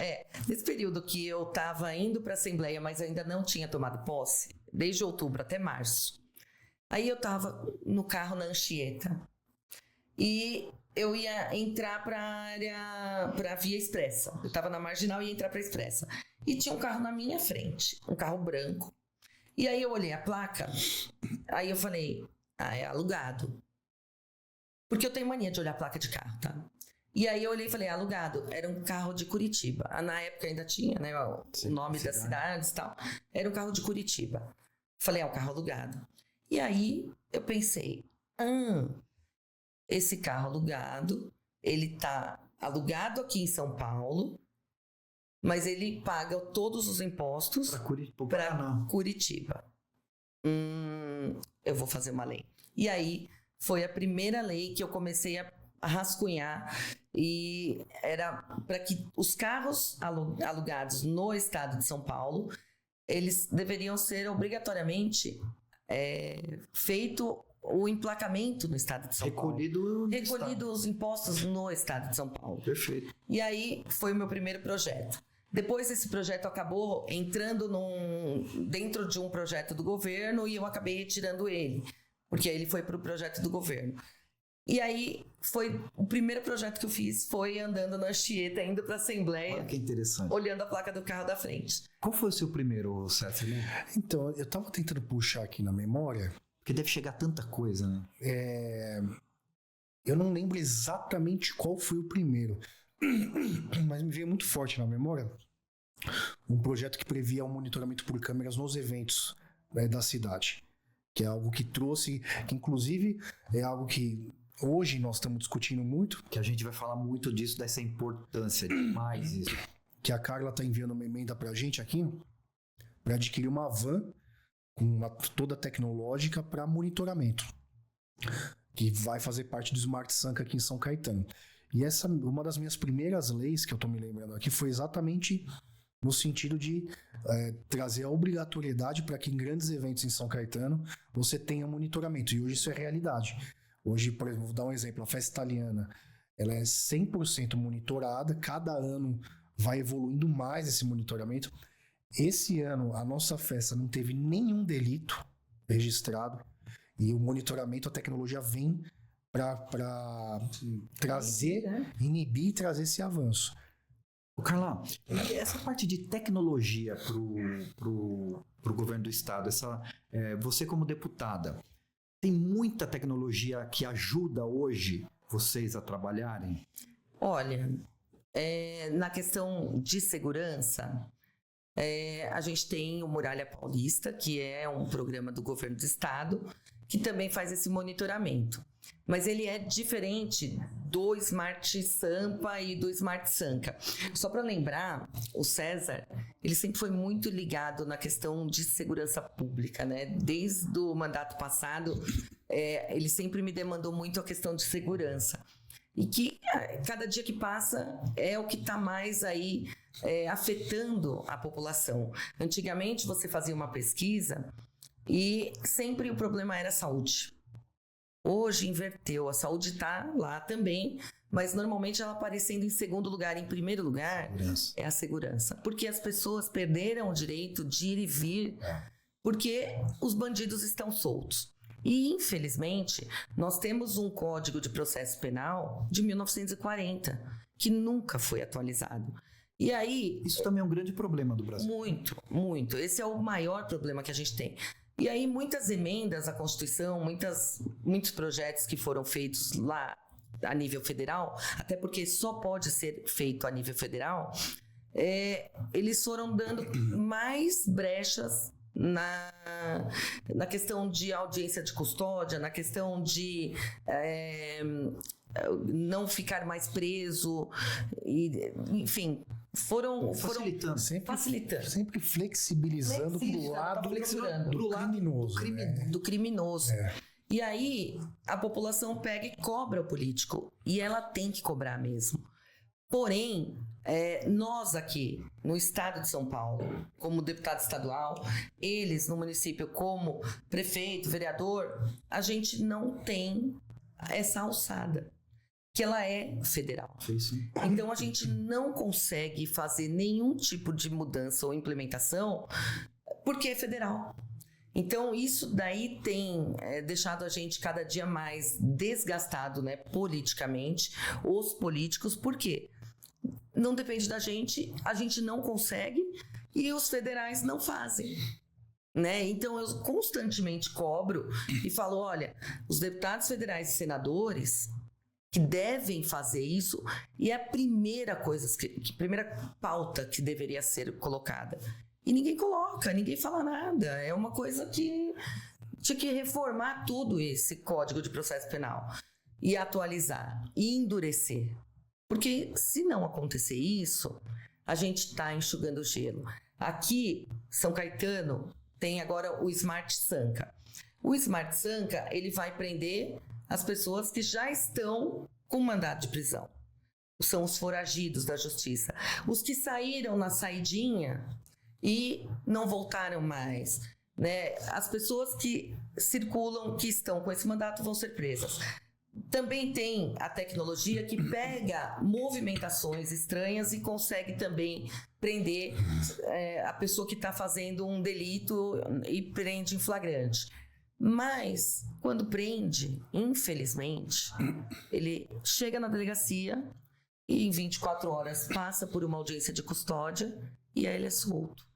Nesse período que eu estava indo para a Assembleia, mas ainda não tinha tomado posse, desde outubro até março. Aí eu estava no carro na Anchieta e eu ia entrar para a Via Expressa. Eu estava na Marginal e ia entrar para a Expressa. E tinha um carro na minha frente, um carro branco. E aí eu olhei a placa, aí eu falei, é alugado. Porque eu tenho mania de olhar a placa de carro, tá? E aí eu olhei e falei, alugado. Era um carro de Curitiba. Na época ainda tinha, né, o nome das cidades e tal. Era um carro de Curitiba. Falei, é um carro alugado. E aí eu pensei, esse carro alugado, ele tá alugado aqui em São Paulo, mas ele paga todos os impostos para Curitiba. Eu vou fazer uma lei. E aí foi a primeira lei que eu comecei a rascunhar, e era para que os carros alugados no estado de São Paulo, eles deveriam ser obrigatoriamente feito o emplacamento no estado de São Paulo. Recolhido os impostos no estado de São Paulo. Perfeito. E aí foi o meu primeiro projeto. Depois esse projeto acabou entrando dentro de um projeto do governo e eu acabei retirando ele, porque aí ele foi para o projeto do governo. E aí foi o primeiro projeto que eu fiz, foi andando na Anchieta, indo para a Assembleia. Olha que interessante. Olhando a placa do carro da frente. Qual foi o seu primeiro, César? Então, eu tava tentando puxar aqui na memória. Porque deve chegar tanta coisa, né? Eu não lembro exatamente qual foi o primeiro, mas me veio muito forte na memória um projeto que previa o monitoramento por câmeras nos eventos da cidade, que é algo que trouxe, que inclusive é algo que hoje nós estamos discutindo muito. Que a gente vai falar muito disso, dessa importância demais isso. Que a Carla está enviando uma emenda para a gente aqui, para adquirir uma van com toda tecnológica para monitoramento, que vai fazer parte do Smart Sanca aqui em São Caetano. E essa, uma das minhas primeiras leis que eu estou me lembrando aqui, foi exatamente no sentido de trazer a obrigatoriedade para que em grandes eventos em São Caetano você tenha monitoramento. E hoje isso é realidade. Hoje, por exemplo, vou dar um exemplo, a festa italiana, ela é 100% monitorada, cada ano vai evoluindo mais esse monitoramento. Esse ano, a nossa festa não teve nenhum delito registrado e o monitoramento, a tecnologia vem para trazer, inibir e trazer esse avanço. Carla, essa parte de tecnologia pro governo do estado, você como deputada, tem muita tecnologia que ajuda hoje vocês a trabalharem? Olha, na questão de segurança, a gente tem o Muralha Paulista, que é um programa do governo do estado, que também faz esse monitoramento. Mas ele é diferente do Smart Sampa e do Smart Sanca. Só para lembrar, o César, ele sempre foi muito ligado na questão de segurança pública, né? Desde o mandato passado, ele sempre me demandou muito a questão de segurança. E que cada dia que passa é o que está mais aí afetando a população. Antigamente você fazia uma pesquisa e sempre o problema era saúde. Hoje inverteu, a saúde está lá também, mas normalmente ela aparecendo em segundo lugar. Em primeiro lugar é a segurança, porque as pessoas perderam o direito de ir e vir, porque os bandidos estão soltos. E, infelizmente, nós temos um Código de Processo Penal de 1940, que nunca foi atualizado. E aí... Isso também é um grande problema do Brasil. Muito, muito. Esse é o maior problema que a gente tem. E aí, muitas emendas à Constituição, muitos projetos que foram feitos lá a nível federal, até porque só pode ser feito a nível federal, eles foram dando mais brechas na questão de audiência de custódia, na questão de não ficar mais preso, enfim, foram facilitando. Sempre flexibilizando pro lado do criminoso. Do criminoso. E aí, a população pega e cobra o político. E ela tem que cobrar mesmo. Porém, nós aqui, no estado de São Paulo, como deputado estadual, eles no município como prefeito, vereador, a gente não tem essa alçada, que ela é federal. Sim. Então, a gente não consegue fazer nenhum tipo de mudança ou implementação porque é federal. Então, isso daí tem deixado a gente cada dia mais desgastado, né, politicamente, os políticos, por quê? Não depende da gente, a gente não consegue e os federais não fazem. Né? Então, eu constantemente cobro e falo, olha, os deputados federais e senadores que devem fazer isso, e é a primeira coisa, primeira pauta que deveria ser colocada. E ninguém coloca, ninguém fala nada. É uma coisa que tinha que reformar tudo esse Código de Processo Penal e atualizar e endurecer. Porque se não acontecer isso, a gente está enxugando gelo. Aqui, São Caetano, tem agora o Smart Sanca. O Smart Sanca, ele vai prender as pessoas que já estão com mandado de prisão. São os foragidos da justiça. Os que saíram na saidinha e não voltaram mais, né? As pessoas que circulam, que estão com esse mandato, vão ser presas. Também tem a tecnologia que pega movimentações estranhas e consegue também prender a pessoa que está fazendo um delito e prende em flagrante. Mas, quando prende, infelizmente, ele chega na delegacia e em 24 horas passa por uma audiência de custódia e aí ele é solto.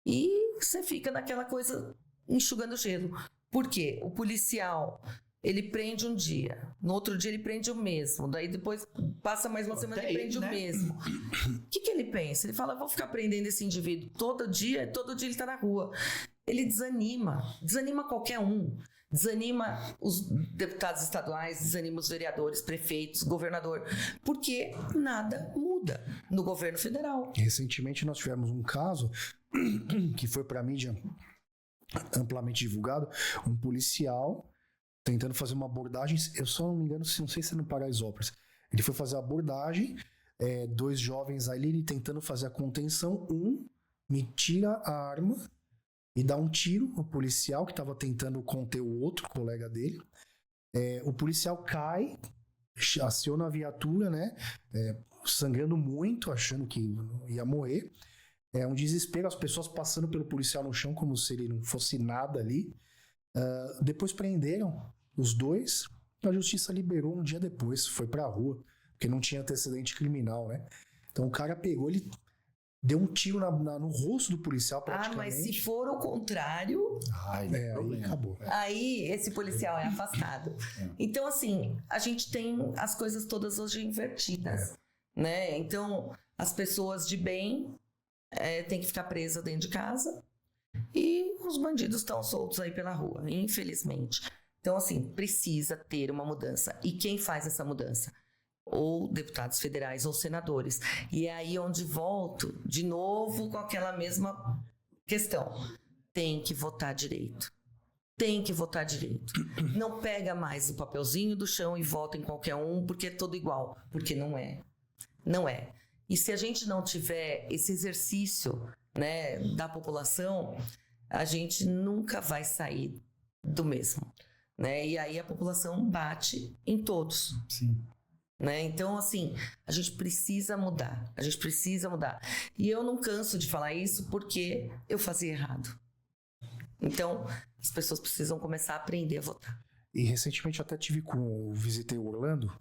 E você fica naquela coisa enxugando gelo. Por quê? O policial, ele prende um dia, no outro dia ele prende o mesmo, daí depois passa mais uma semana e prende o mesmo. O que ele pensa? Ele fala, vou ficar prendendo esse indivíduo todo dia ele está na rua. Ele desanima qualquer um. Desanima os deputados estaduais, desanima os vereadores, prefeitos, governador, porque nada muda no governo federal. Recentemente nós tivemos um caso que foi para a mídia amplamente divulgado, um policial tentando fazer uma abordagem, eu só não me engano, não sei se é no Paraisópolis, ele foi fazer a abordagem, 2 jovens ali, ele tentando fazer a contenção, me tira a arma e dá um tiro no policial que estava tentando conter o outro colega dele. O policial cai, aciona a viatura, né? Sangrando muito, achando que ia morrer. É um desespero, as pessoas passando pelo policial no chão como se ele não fosse nada ali. Depois prenderam os 2, a justiça liberou um dia depois, foi pra rua, porque não tinha antecedente criminal, né? Então o cara pegou, ele deu um tiro no rosto do policial praticamente. Mas se for o contrário... aí acabou. Aí esse policial é afastado. Então, assim, a gente tem as coisas todas hoje invertidas. Né? Então, as pessoas de bem têm que ficar presas dentro de casa e os bandidos estão soltos aí pela rua, infelizmente. Então, assim, precisa ter uma mudança. E quem faz essa mudança? Ou deputados federais ou senadores. E é aí onde volto de novo com aquela mesma questão. Tem que votar direito. Tem que votar direito. Não pega mais o papelzinho do chão e vota em qualquer um porque é todo igual. Porque não é. Não é. E se a gente não tiver esse exercício, né, da população, a gente nunca vai sair do mesmo. né? E aí a população bate em todos. Sim. Né? Então, assim, a gente precisa mudar. A gente precisa mudar. E eu não canso de falar isso porque eu fazia errado. Então, as pessoas precisam começar a aprender a votar. E recentemente até visitei o Orlando,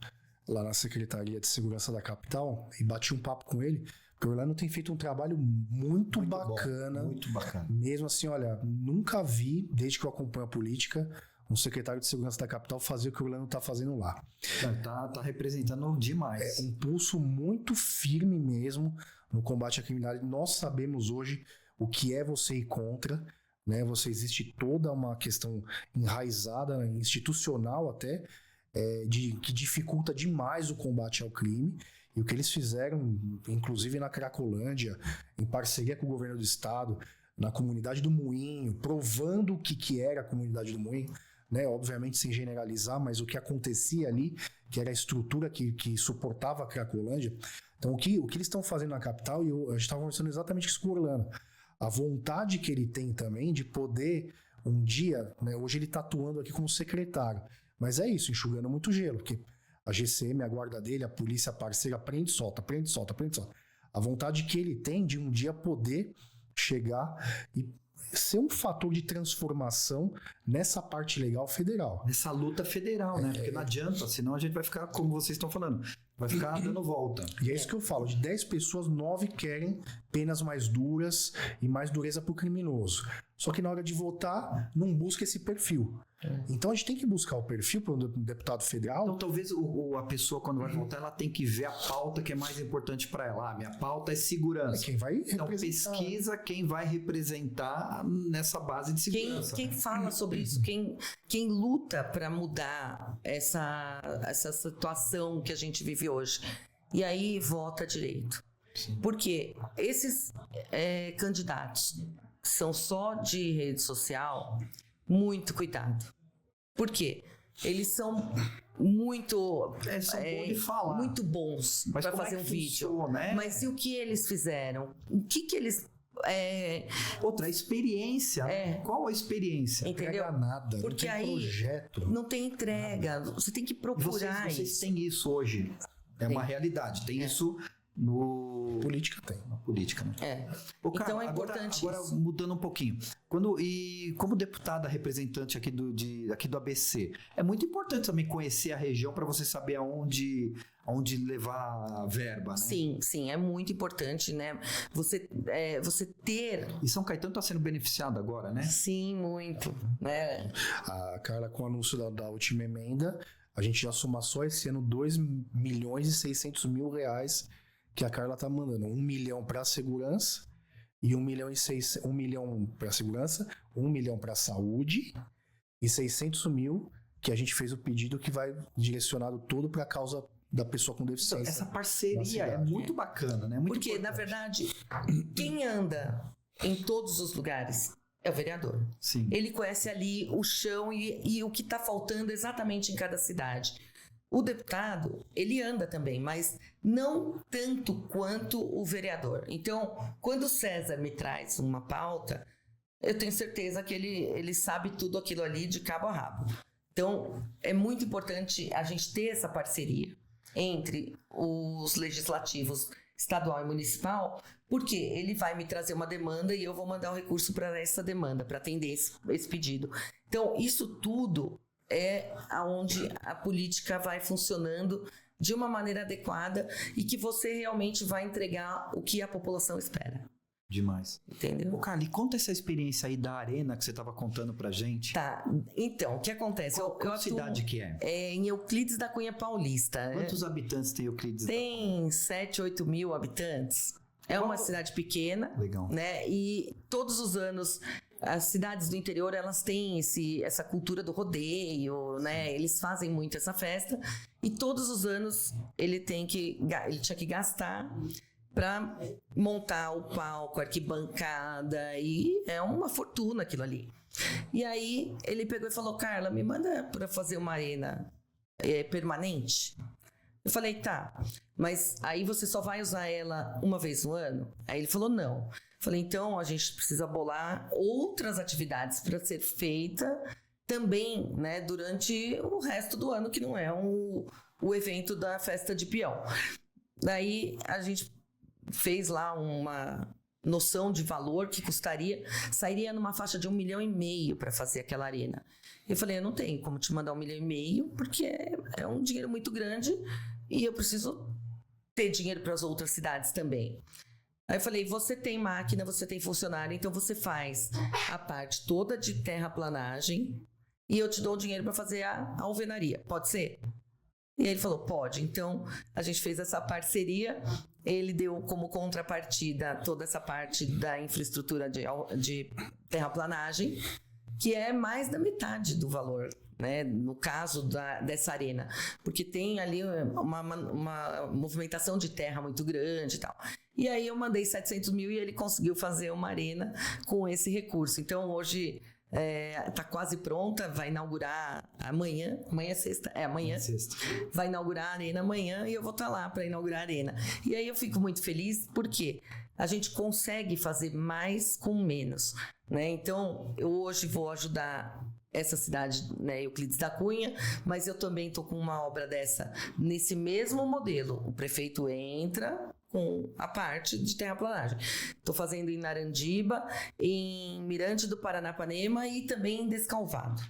lá na Secretaria de Segurança da capital, e bati um papo com ele, porque o Orlando tem feito um trabalho muito bacana. Bom, muito bacana. Mesmo assim, olha, nunca vi, desde que eu acompanho a política, um secretário de segurança da capital fazer o que o Orlando está fazendo lá. Tá representando demais. É um pulso muito firme mesmo no combate à criminalidade. Nós sabemos hoje o que é você ir contra, né? Você existe toda uma questão enraizada, institucional até, que dificulta demais o combate ao crime. E o que eles fizeram, inclusive na Cracolândia, em parceria com o governo do estado, na comunidade do Moinho, provando o que era a comunidade do Moinho, né? Obviamente sem generalizar, mas o que acontecia ali, que era a estrutura que suportava a Cracolândia. Então o que eles estão fazendo na capital, e a gente estava conversando exatamente isso com o Orlando, a vontade que ele tem também de poder um dia, né? Hoje ele está atuando aqui como secretário, mas é isso, enxugando muito gelo, porque a GCM, a guarda dele, a polícia parceira, prende, solta. A vontade que ele tem de um dia poder chegar e ser um fator de transformação nessa parte legal federal. Nessa luta federal, né? Porque não adianta, senão a gente vai ficar, como vocês estão falando, vai ficar dando volta. E é isso que eu falo, de 10 pessoas, 9 querem penas mais duras e mais dureza para o criminoso. Só que na hora de votar, não busca esse perfil. Então a gente tem que buscar o perfil para um deputado federal. Então talvez a pessoa, quando vai votar, ela tem que ver a pauta que é mais importante para ela. Minha pauta é segurança. Quem vai então pesquisa quem vai representar nessa base de segurança. Quem fala sobre isso, quem luta para mudar essa situação que a gente vive hoje. E aí vota direito. Sim. Porque esses candidatos são só de rede social, muito cuidado. Por quê? Eles são muito bom de falar. muito bons para fazer um vídeo. Funciona, Mas e o que eles fizeram? O que eles... Outra experiência. Qual a experiência? Entendeu? Não pega nada, porque não tem aí projeto. não tem entrega. Você tem que procurar vocês têm isso hoje. É uma realidade. Tem isso no... Política tem. Na política, né? Então é importante agora isso. mudando um pouquinho. Como deputada representante aqui do ABC, é muito importante também conhecer a região para você saber aonde levar a verba, né? Sim, é muito importante, né? Você ter... E São Caetano está sendo beneficiado agora, né? Sim, muito, né? A Carla, com o anúncio da última emenda, a gente já soma só esse ano 2.600.000 reais que a Carla tá mandando. 1 milhão para segurança e 1 milhão para segurança, 1 milhão para saúde e 600 mil que a gente fez o pedido que vai direcionado todo para a causa da pessoa com deficiência. Então, essa parceria é muito bacana, né? Muito porque, importante. na verdade, quem anda em todos os lugares é o vereador. Sim. Ele conhece ali o chão e o que está faltando exatamente em cada cidade. O deputado, ele anda também, mas não tanto quanto o vereador. Então, quando o César me traz uma pauta, eu tenho certeza que ele sabe tudo aquilo ali de cabo a rabo. Então, é muito importante a gente ter essa parceria entre os legislativos estadual e municipal, porque ele vai me trazer uma demanda e eu vou mandar o recurso para essa demanda, para atender esse pedido. Então, isso tudo é onde a política vai funcionando de uma maneira adequada e que você realmente vai entregar o que a população espera. Demais. Entendeu? Ô, Carly, conta essa experiência aí da arena que você estava contando pra gente. Tá, então, o que acontece? Qual cidade que é? É em Euclides da Cunha Paulista. Quantos habitantes tem Euclides? Tem 7, 8 mil habitantes. É uma cidade pequena. Legal. Né? E todos os anos as cidades do interior, elas têm essa cultura do rodeio, né? Eles fazem muito essa festa e todos os anos ele tinha que gastar para montar o palco, a arquibancada, e é uma fortuna aquilo ali. E aí ele pegou e falou: Carla, me manda para fazer uma arena permanente. Eu falei: tá, mas aí você só vai usar ela uma vez no ano? Aí ele falou: não. Eu falei: então a gente precisa bolar outras atividades para ser feita também, né, durante o resto do ano, que não é o evento da festa de peão. Daí a gente fez lá uma noção de valor que sairia numa faixa de 1,5 milhão para fazer aquela arena. Eu falei, eu não tenho como te mandar 1,5 milhão, porque é um dinheiro muito grande e eu preciso ter dinheiro para as outras cidades também. Aí eu falei, você tem máquina, você tem funcionário, então você faz a parte toda de terraplanagem e eu te dou o dinheiro para fazer a alvenaria. Pode ser? E aí ele falou, pode. Então, a gente fez essa parceria. Ele deu como contrapartida toda essa parte da infraestrutura de terraplanagem, que é mais da metade do valor, né? No caso dessa arena. Porque tem ali uma movimentação de terra muito grande e tal. E aí eu mandei 700 mil e ele conseguiu fazer uma arena com esse recurso. Então, hoje... tá quase pronta, vai inaugurar amanhã é sexta? Amanhã. É sexta. Vai inaugurar a arena amanhã e eu vou estar lá para inaugurar a arena. E aí eu fico muito feliz porque a gente consegue fazer mais com menos, né? Então, eu hoje vou ajudar essa cidade, né, Euclides da Cunha, mas eu também estou com uma obra dessa nesse mesmo modelo. O prefeito entra com a parte de terraplanagem. Estou fazendo em Narandiba, em Mirante do Paranapanema e também em Descalvado.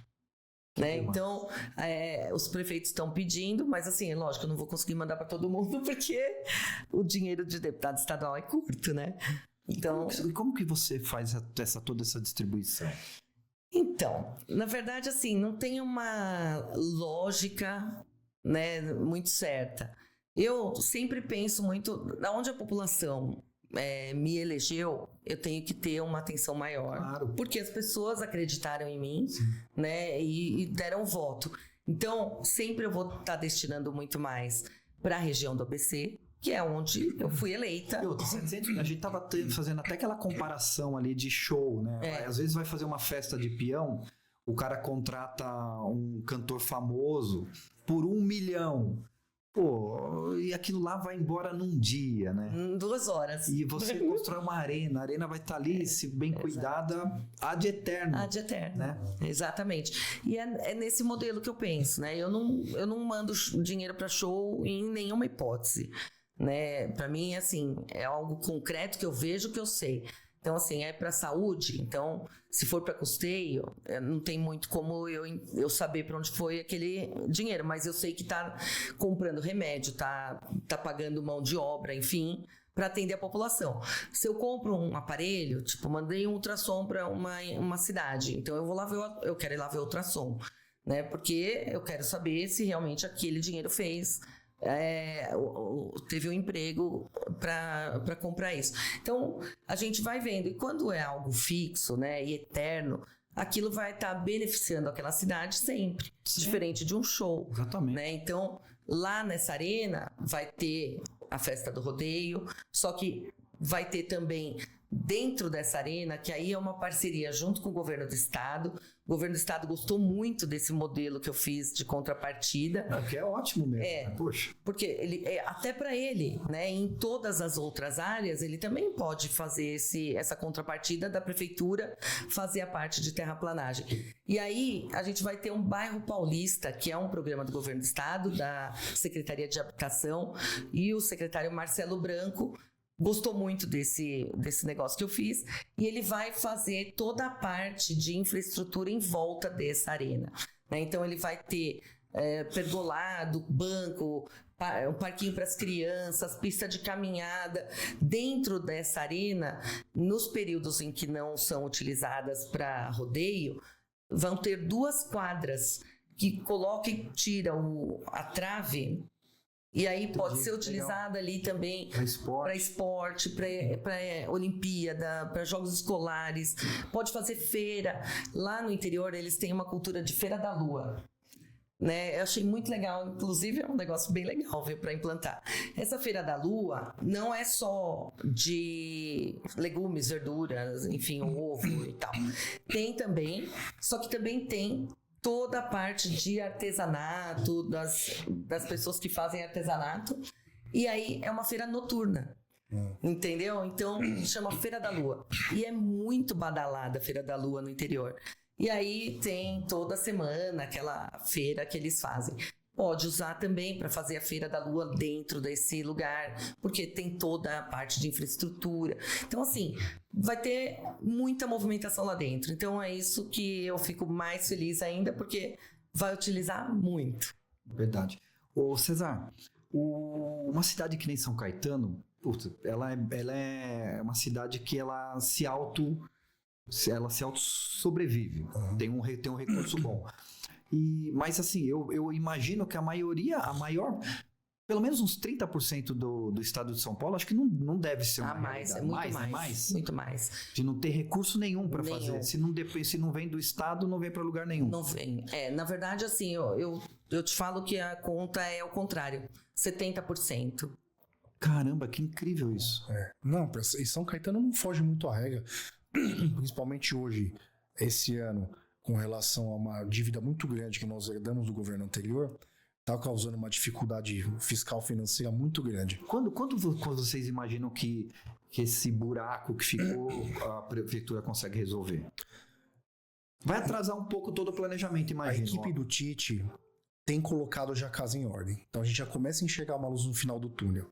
Né? Então, os prefeitos estão pedindo, mas assim, é lógico, eu não vou conseguir mandar para todo mundo porque o dinheiro de deputado estadual é curto, né? Então, como que você faz toda essa distribuição? Então, na verdade, assim, não tem uma lógica, né, muito certa. Eu sempre penso muito, da onde a população me elegeu, eu tenho que ter uma atenção maior. Claro. Porque as pessoas acreditaram em mim, né, e deram voto. Então, sempre eu vou estar destinando muito mais para a região do ABC, que é onde eu fui eleita. A gente tava fazendo até aquela comparação ali de show, né? Às vezes vai fazer uma festa de peão, o cara contrata um cantor famoso por 1 milhão. Pô, e aquilo lá vai embora num dia, né? 2 horas. E você constrói uma arena, a arena vai estar ali, se bem cuidada, ad eterno. Ad eterno, né? Exatamente. E é nesse modelo que eu penso, né? Eu não mando dinheiro para show em nenhuma hipótese, né? Para mim, assim, é algo concreto que eu vejo, que eu sei. Então, assim, é para saúde. Então, se for para custeio, não tem muito como eu saber para onde foi aquele dinheiro. Mas eu sei que está comprando remédio, tá pagando mão de obra, enfim, para atender a população. Se eu compro um aparelho, tipo, mandei um ultrassom para uma cidade. Então, eu quero ir lá ver o ultrassom, né? Porque eu quero saber se realmente aquele dinheiro teve um emprego para comprar isso. Então, a gente vai vendo. E quando é algo fixo, né, e eterno, aquilo vai estar beneficiando aquela cidade sempre. Sim. Diferente de um show. Exatamente. Né? Então, lá nessa arena vai ter a festa do rodeio, só que vai ter também dentro dessa arena, que aí é uma parceria junto com o governo do estado. O governo do estado gostou muito desse modelo que eu fiz de contrapartida. Que é ótimo mesmo. Poxa. Porque até para ele, né, em todas as outras áreas, ele também pode fazer essa contrapartida da prefeitura, fazer a parte de terraplanagem. E aí a gente vai ter um bairro paulista, que é um programa do governo do estado, da Secretaria de Habitação, e o secretário Marcelo Branco gostou muito desse negócio que eu fiz, e ele vai fazer toda a parte de infraestrutura em volta dessa arena, né? Então ele vai ter pergolado, banco, um parquinho para as crianças, pista de caminhada. Dentro dessa arena, nos períodos em que não são utilizadas para rodeio, vão ter 2 quadras que coloca e tira a trave. E aí pode ser utilizada ali também para esporte, para Olimpíada, para jogos escolares. Pode fazer feira. Lá no interior eles têm uma cultura de Feira da Lua. Né? Eu achei muito legal, inclusive é um negócio bem legal para implantar. Essa Feira da Lua não é só de legumes, verduras, enfim, ovo e tal. Tem também, só que também tem toda a parte de artesanato, das pessoas que fazem artesanato. E aí é uma feira noturna. Entendeu? Então chama Feira da Lua. E é muito badalada a Feira da Lua no interior. E aí tem toda semana aquela feira que eles fazem. Pode usar também para fazer a Feira da Lua dentro desse lugar, porque tem toda a parte de infraestrutura. Então, assim, vai ter muita movimentação lá dentro. Então, é isso que eu fico mais feliz ainda, porque vai utilizar muito. Verdade. Ô Cesar, uma cidade que nem São Caetano, putz, ela é uma cidade que ela se auto sobrevive. Tem um recurso bom. Mas assim, eu imagino que a maior, pelo menos uns 30% do estado de São Paulo, acho que não deve ser uma mais, realidade. é muito mais. Muito mais. De não ter recurso nenhum para fazer. Se não vem do estado, não vem para lugar nenhum. Não vem. Na verdade, assim, eu te falo que a conta é ao contrário. 70%. Caramba, que incrível isso. Não, e São Caetano não foge muito à regra, principalmente hoje, esse ano, com relação a uma dívida muito grande que nós herdamos do governo anterior, está causando uma dificuldade fiscal financeira muito grande. Quando vocês imaginam que esse buraco que ficou, a prefeitura consegue resolver? Vai atrasar um pouco todo o planejamento, imagino. A equipe do Tite tem colocado já a casa em ordem. Então a gente já começa a enxergar uma luz no final do túnel.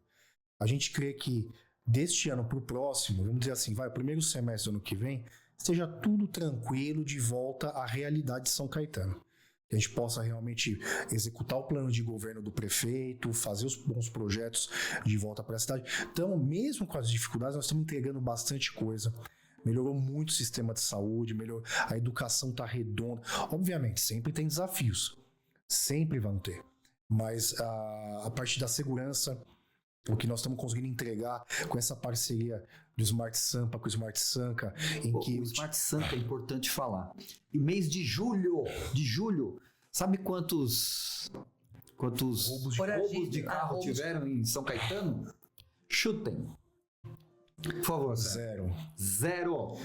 A gente crê que deste ano para o próximo, vamos dizer assim, o primeiro semestre do ano que vem, seja tudo tranquilo, de volta à realidade de São Caetano. Que a gente possa realmente executar o plano de governo do prefeito, fazer os bons projetos de volta para a cidade. Então, mesmo com as dificuldades, nós estamos entregando bastante coisa. Melhorou muito o sistema de saúde, a educação está redonda. Obviamente, sempre tem desafios. Sempre vão ter. Mas a parte da segurança, o que nós estamos conseguindo entregar com essa parceria do Smart Sampa com o Smart Sanca, o Smart Sanca é importante falar. E mês de julho, sabe quantos roubos de carro tiveram em São Caetano? Chutem. Por favor. Zero.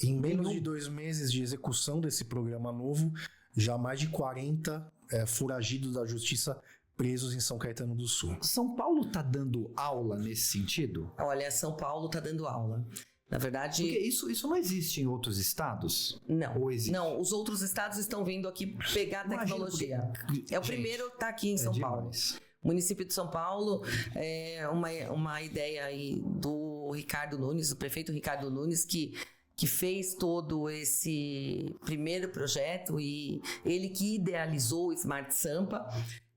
Em menos de 2 meses de execução desse programa novo, já mais de 40 foragidos da justiça presos em São Caetano do Sul. São Paulo está dando aula nesse sentido? Olha, São Paulo está dando aula. Na verdade... Porque isso não existe em outros estados? Não. Ou existe? Não, os outros estados estão vindo aqui pegar a tecnologia. O primeiro está aqui em São Paulo. O município de São Paulo é uma ideia aí do Ricardo Nunes, do prefeito Ricardo Nunes, que fez todo esse primeiro projeto e ele que idealizou o Smart Sampa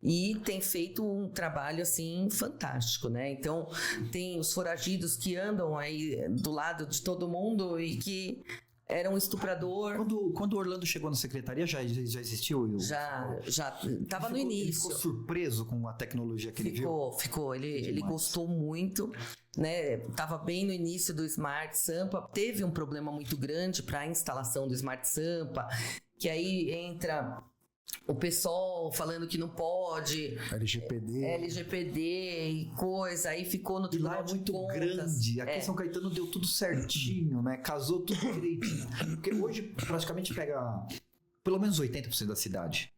e tem feito um trabalho assim fantástico, né? Então tem os foragidos que andam aí do lado de todo mundo e que era um estuprador. Quando o Orlando chegou na secretaria, já existiu? Já estava no início. Ele ficou surpreso com a tecnologia que ele viu? Ficou. Ele gostou muito, né? Tava bem no início do Smart Sampa. Teve um problema muito grande para a instalação do Smart Sampa, que aí entra o pessoal falando que não pode. LGPD e coisa. Aí ficou no Tribunal de Contas. E lá é muito grande. Aqui em São Caetano deu tudo certinho, né? Casou tudo direitinho. Porque hoje praticamente pega pelo menos 80% da cidade.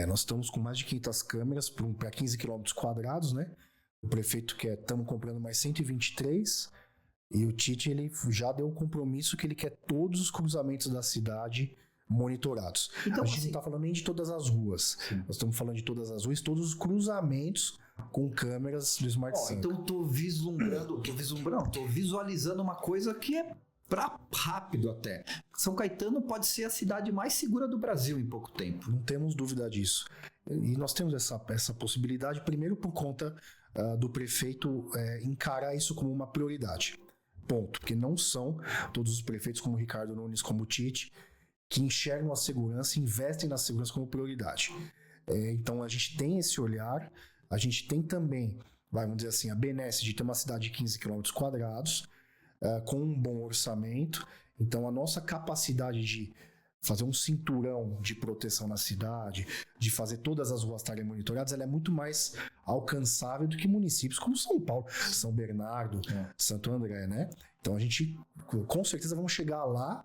Nós estamos com mais de 500 câmeras para 15 km², né? O prefeito quer, estamos comprando mais 123. E o Tite, ele já deu um compromisso que ele quer todos os cruzamentos da cidade monitorados. Então, a gente não está falando nem de todas as ruas. Sim. Nós estamos falando de todas as ruas, todos os cruzamentos com câmeras do Smart Sanca. Então tô visualizando uma coisa que é para rápido até. São Caetano pode ser a cidade mais segura do Brasil em pouco tempo. Não temos dúvida disso. E nós temos essa possibilidade, primeiro por conta do prefeito encarar isso como uma prioridade. Ponto. Porque não são todos os prefeitos como o Ricardo Nunes, como o Tite, que enxergam a segurança e investem na segurança como prioridade. Então a gente tem esse olhar, a gente tem também, vamos dizer assim, a benesse de ter uma cidade de 15 km², com um bom orçamento. Então a nossa capacidade de fazer um cinturão de proteção na cidade, de fazer todas as ruas estarem monitoradas, ela é muito mais alcançável do que municípios como São Paulo, São Bernardo, Santo André, né? Então a gente, com certeza, vamos chegar lá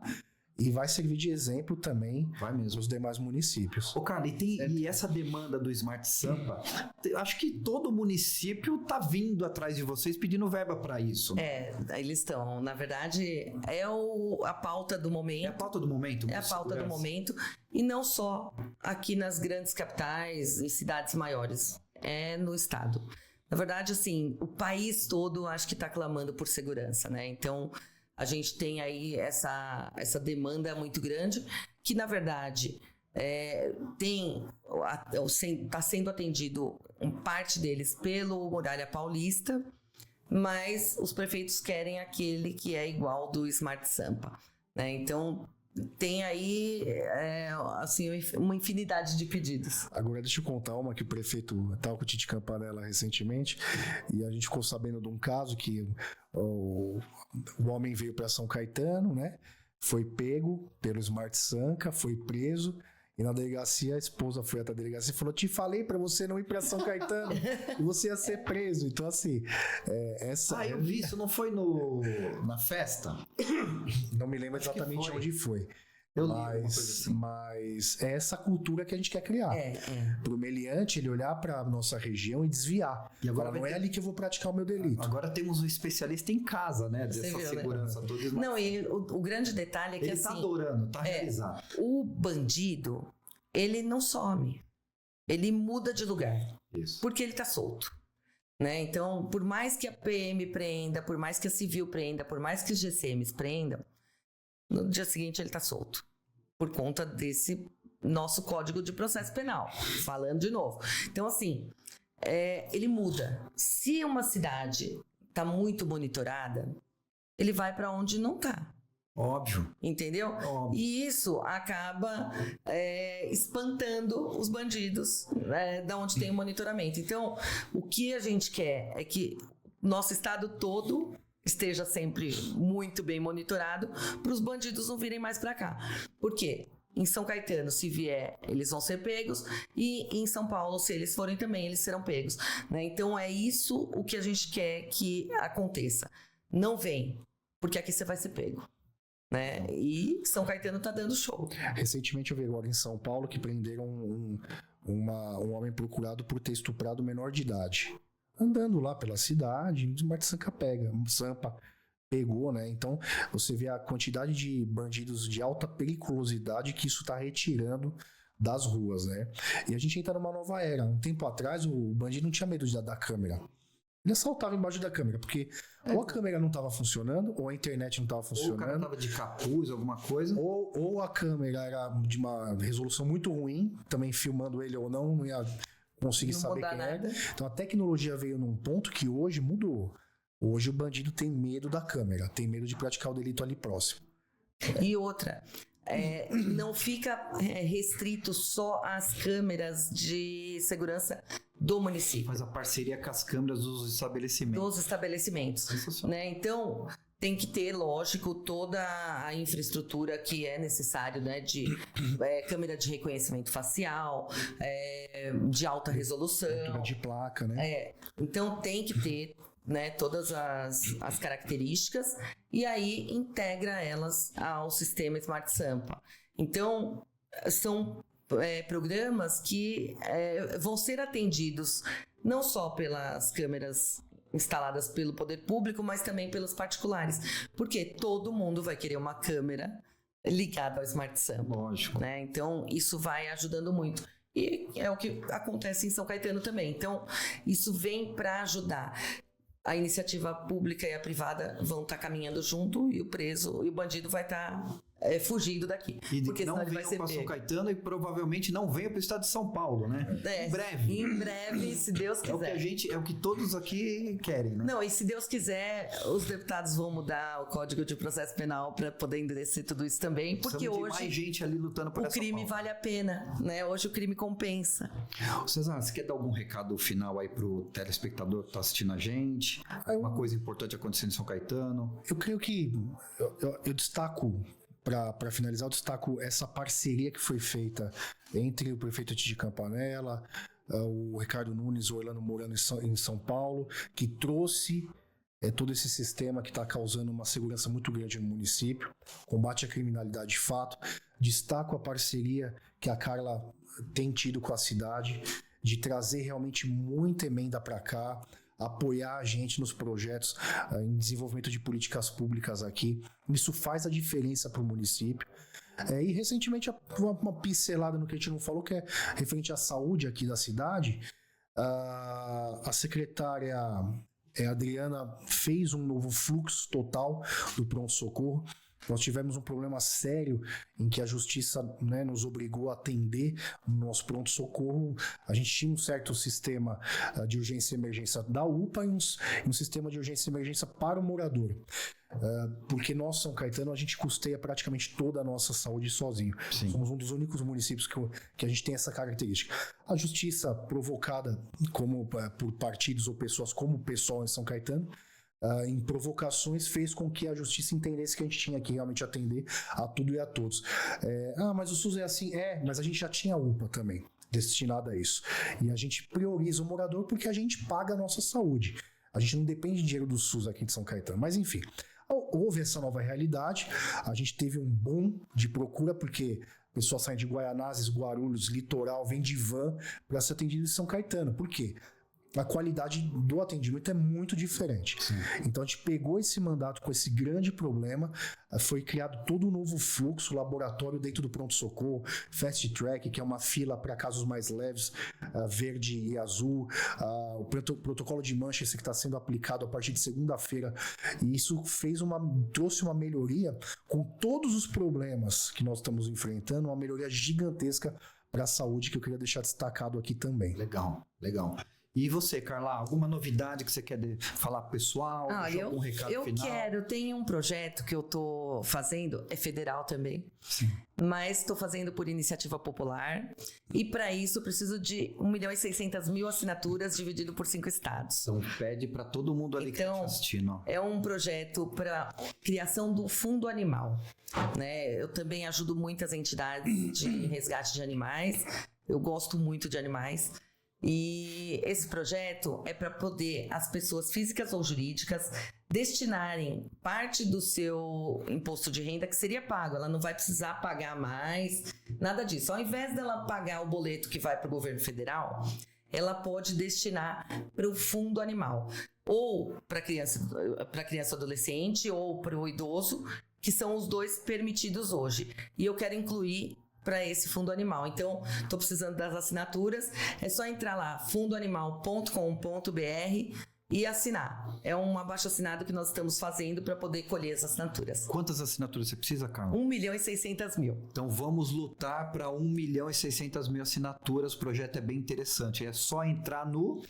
e vai servir de exemplo também Vai mesmo. nos demais municípios. Ô, cara, e essa demanda do Smart Sampa, acho que todo município tá vindo atrás de vocês pedindo verba para isso. Eles estão. Na verdade, a pauta do momento. É a pauta do momento? É a pauta do momento. E não só aqui nas grandes capitais e cidades maiores. É no estado. Na verdade, assim, o país todo acho que está clamando por segurança, né? Então, a gente tem aí essa demanda muito grande, que na verdade está sendo atendido parte deles pelo Muralha Paulista, mas os prefeitos querem aquele que é igual do Smart Sampa, né? Então tem aí assim, uma infinidade de pedidos. Agora deixa eu contar uma que o prefeito estava com o Tite Campanella recentemente e a gente ficou sabendo de um caso que o homem veio para São Caetano, né? Foi pego pelo Smart Sampa, foi preso e na delegacia a esposa foi até a delegacia e falou: te falei para você não ir para São Caetano e você ia ser preso. Então assim, eu vi isso, não foi na festa? Não me lembro exatamente onde foi. Eu li alguma coisa assim. Mas é essa cultura que a gente quer criar. Pro meliante, ele olhar pra nossa região e desviar. E agora não é ali que eu vou praticar o meu delito. Agora temos um especialista em casa, né? Dessa segurança toda. Não, e o grande detalhe é que ele assim... Ele tá adorando, tá realizado. O bandido, ele não some. Ele muda de lugar. Isso. Porque ele tá solto. Né? Então, por mais que a PM prenda, por mais que a Civil prenda, por mais que os GCMs prendam, no dia seguinte ele está solto, por conta desse nosso Código de Processo Penal, falando de novo. Então, assim, ele muda. Se uma cidade está muito monitorada, ele vai para onde não está. Óbvio. Entendeu? Óbvio. E isso acaba espantando os bandidos da onde tem o monitoramento. Então, o que a gente quer é que nosso estado todo esteja sempre muito bem monitorado para os bandidos não virem mais para cá. Por quê? Em São Caetano, se vier, eles vão ser pegos, e em São Paulo, se eles forem também, eles serão pegos, né? Então é isso o que a gente quer que aconteça. Não vem, porque aqui você vai ser pego, né? E São Caetano tá dando show. Recentemente eu vi agora em São Paulo que prenderam um homem procurado por ter estuprado menor de idade. Andando lá pela cidade, o Smart Sampa pegou, né? Então, você vê a quantidade de bandidos de alta periculosidade que isso está retirando das ruas, né? E a gente entra numa nova era. Um tempo atrás, o bandido não tinha medo da câmera. Ele assaltava embaixo da câmera, porque ou a câmera não estava funcionando, ou a internet não estava funcionando. Ou o cara estava de capuz, alguma coisa. Ou a câmera era de uma resolução muito ruim, também filmando ele ou não ia conseguir saber quem é. Então a tecnologia veio num ponto que hoje mudou. Hoje o bandido tem medo da câmera, tem medo de praticar o delito ali próximo. E outra, não fica restrito só às câmeras de segurança do município. Faz a parceria com as câmeras dos estabelecimentos. Né? Então, tem que ter, lógico, toda a infraestrutura que é necessário, né? De câmera de reconhecimento facial, de alta resolução. Leitura de placa, né? Então, tem que ter, né, todas as características e aí integra elas ao sistema Smart Sampa. Então, são programas que vão ser atendidos não só pelas câmeras instaladas pelo poder público, mas também pelos particulares, porque todo mundo vai querer uma câmera ligada ao Smart Sampa. Lógico. Né? Então, isso vai ajudando muito. E é o que acontece em São Caetano também. Então, isso vem para ajudar. A iniciativa pública e a privada vão estar caminhando junto e o preso e o bandido vai estar fugindo daqui. E porque não venham para São Caetano e provavelmente não venham para o estado de São Paulo, né? Em breve, se Deus quiser. É o que todos aqui querem, né? Não, e se Deus quiser, os deputados vão mudar o Código de Processo Penal para poder endurecer tudo isso também, porque hoje mais gente ali lutando por o crime vale a pena, né? Hoje o crime compensa. César, você quer dar algum recado final aí pro telespectador que está assistindo a gente? Uma coisa importante acontecendo em São Caetano? Eu creio que eu destaco, para finalizar, eu destaco essa parceria que foi feita entre o prefeito Tite Campanella, o Ricardo Nunes, o Orlando Morano em São Paulo, que trouxe todo esse sistema que está causando uma segurança muito grande no município, combate à criminalidade de fato. Destaco a parceria que a Carla tem tido com a cidade, de trazer realmente muita emenda para cá, apoiar a gente nos projetos em desenvolvimento de políticas públicas aqui. Isso faz a diferença para o município. E recentemente, uma pincelada no que a gente não falou, que é referente à saúde aqui da cidade, a secretária Adriana fez um novo fluxo total do pronto-socorro. Nós tivemos um problema sério em que a justiça, né, nos obrigou a atender no nosso pronto-socorro. A gente tinha um certo sistema de urgência e emergência da UPA e um sistema de urgência e emergência para o morador. Porque nós, São Caetano, a gente custeia praticamente toda a nossa saúde sozinho. Sim. Somos um dos únicos municípios que a gente tem essa característica. A justiça provocada por partidos ou pessoas como o pessoal em São Caetano, em provocações, fez com que a justiça entendesse que a gente tinha que realmente atender a tudo e a todos. Mas o SUS é assim? Mas a gente já tinha a UPA também destinada a isso. E a gente prioriza o morador porque a gente paga a nossa saúde. A gente não depende de dinheiro do SUS aqui de São Caetano. Mas enfim, houve essa nova realidade. A gente teve um boom de procura porque pessoas saem de Guaianazes, Guarulhos, Litoral, vem de van para ser atendido em São Caetano. Por quê? A qualidade do atendimento é muito diferente. Sim. Então a gente pegou esse mandato com esse grande problema, foi criado todo um novo fluxo, laboratório dentro do pronto-socorro, Fast Track, que é uma fila para casos mais leves, verde e azul, o protocolo de Manchester que está sendo aplicado a partir de segunda-feira, e isso trouxe uma melhoria com todos os problemas que nós estamos enfrentando, uma melhoria gigantesca para a saúde que eu queria deixar destacado aqui também. Legal. E você, Carla, alguma novidade que você quer falar pro pessoal? Algum recado final? Eu tenho um projeto que eu tô fazendo, é federal também. Sim. Mas estou fazendo por iniciativa popular. E para isso eu preciso de 1.600.000 assinaturas dividido por 5 estados. Então pede para todo mundo ali que está assistindo. É um projeto para criação do fundo animal. Né? Eu também ajudo muitas entidades de resgate de animais. Eu gosto muito de animais. E esse projeto é para poder as pessoas físicas ou jurídicas destinarem parte do seu imposto de renda que seria pago. Ela não vai precisar pagar mais, nada disso. Ao invés dela pagar o boleto que vai para o governo federal, ela pode destinar para o fundo animal. Ou para criança e adolescente ou para o idoso, que são os dois permitidos hoje. E eu quero incluir para esse fundo animal. Então, estou precisando das assinaturas. É só entrar lá, fundoanimal.com.br e assinar. É um abaixo-assinado que nós estamos fazendo para poder colher as assinaturas. Quantas assinaturas você precisa, Carla? 1.600.000. Então, vamos lutar para 1.600.000 assinaturas. O projeto é bem interessante. É só entrar no...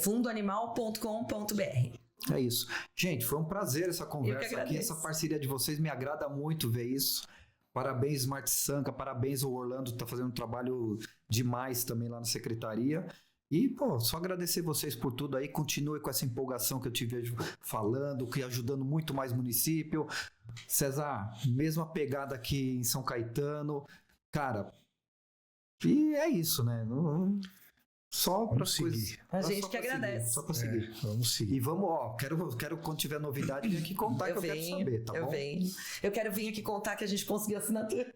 fundoanimal.com.br. É isso. Gente, foi um prazer essa conversa aqui. Essa parceria de vocês me agrada muito ver isso. Parabéns, Smart Sanca, parabéns ao Orlando, tá fazendo um trabalho demais também lá na secretaria. E, só agradecer vocês por tudo aí. Continue com essa empolgação que eu tive falando, que ajudando muito mais município. César, mesma pegada aqui em São Caetano. Cara, e é isso, né? Só para seguir. A gente que agradece. Só para seguir. Vamos seguir. E vamos, quero quando tiver novidade vir aqui contar que eu quero saber, tá bom? Eu quero vir aqui contar que a gente conseguiu assinatura.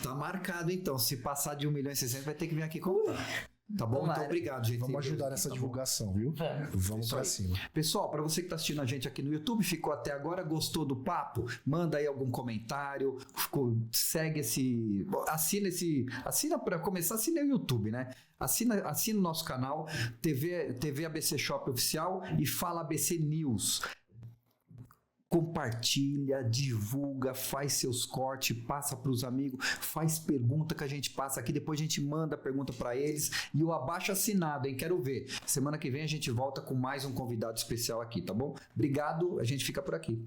Tá marcado então. Se passar de 1.600.000, vai ter que vir aqui contar. Tá bom? Então, obrigado, gente. Vamos ajudar nessa divulgação, viu? Vamos pra cima. Pessoal, para você que tá assistindo a gente aqui no YouTube, ficou até agora, gostou do papo? Manda aí algum comentário, segue assina para começar, assina o YouTube, né? Assina o nosso canal, TV ABC Shop Oficial e Fala ABC News. Compartilha, divulga, faz seus cortes, passa para os amigos, faz pergunta que a gente passa aqui, depois a gente manda a pergunta para eles e o abaixo assinado, hein? Quero ver. Semana que vem a gente volta com mais um convidado especial aqui, tá bom? Obrigado, a gente fica por aqui.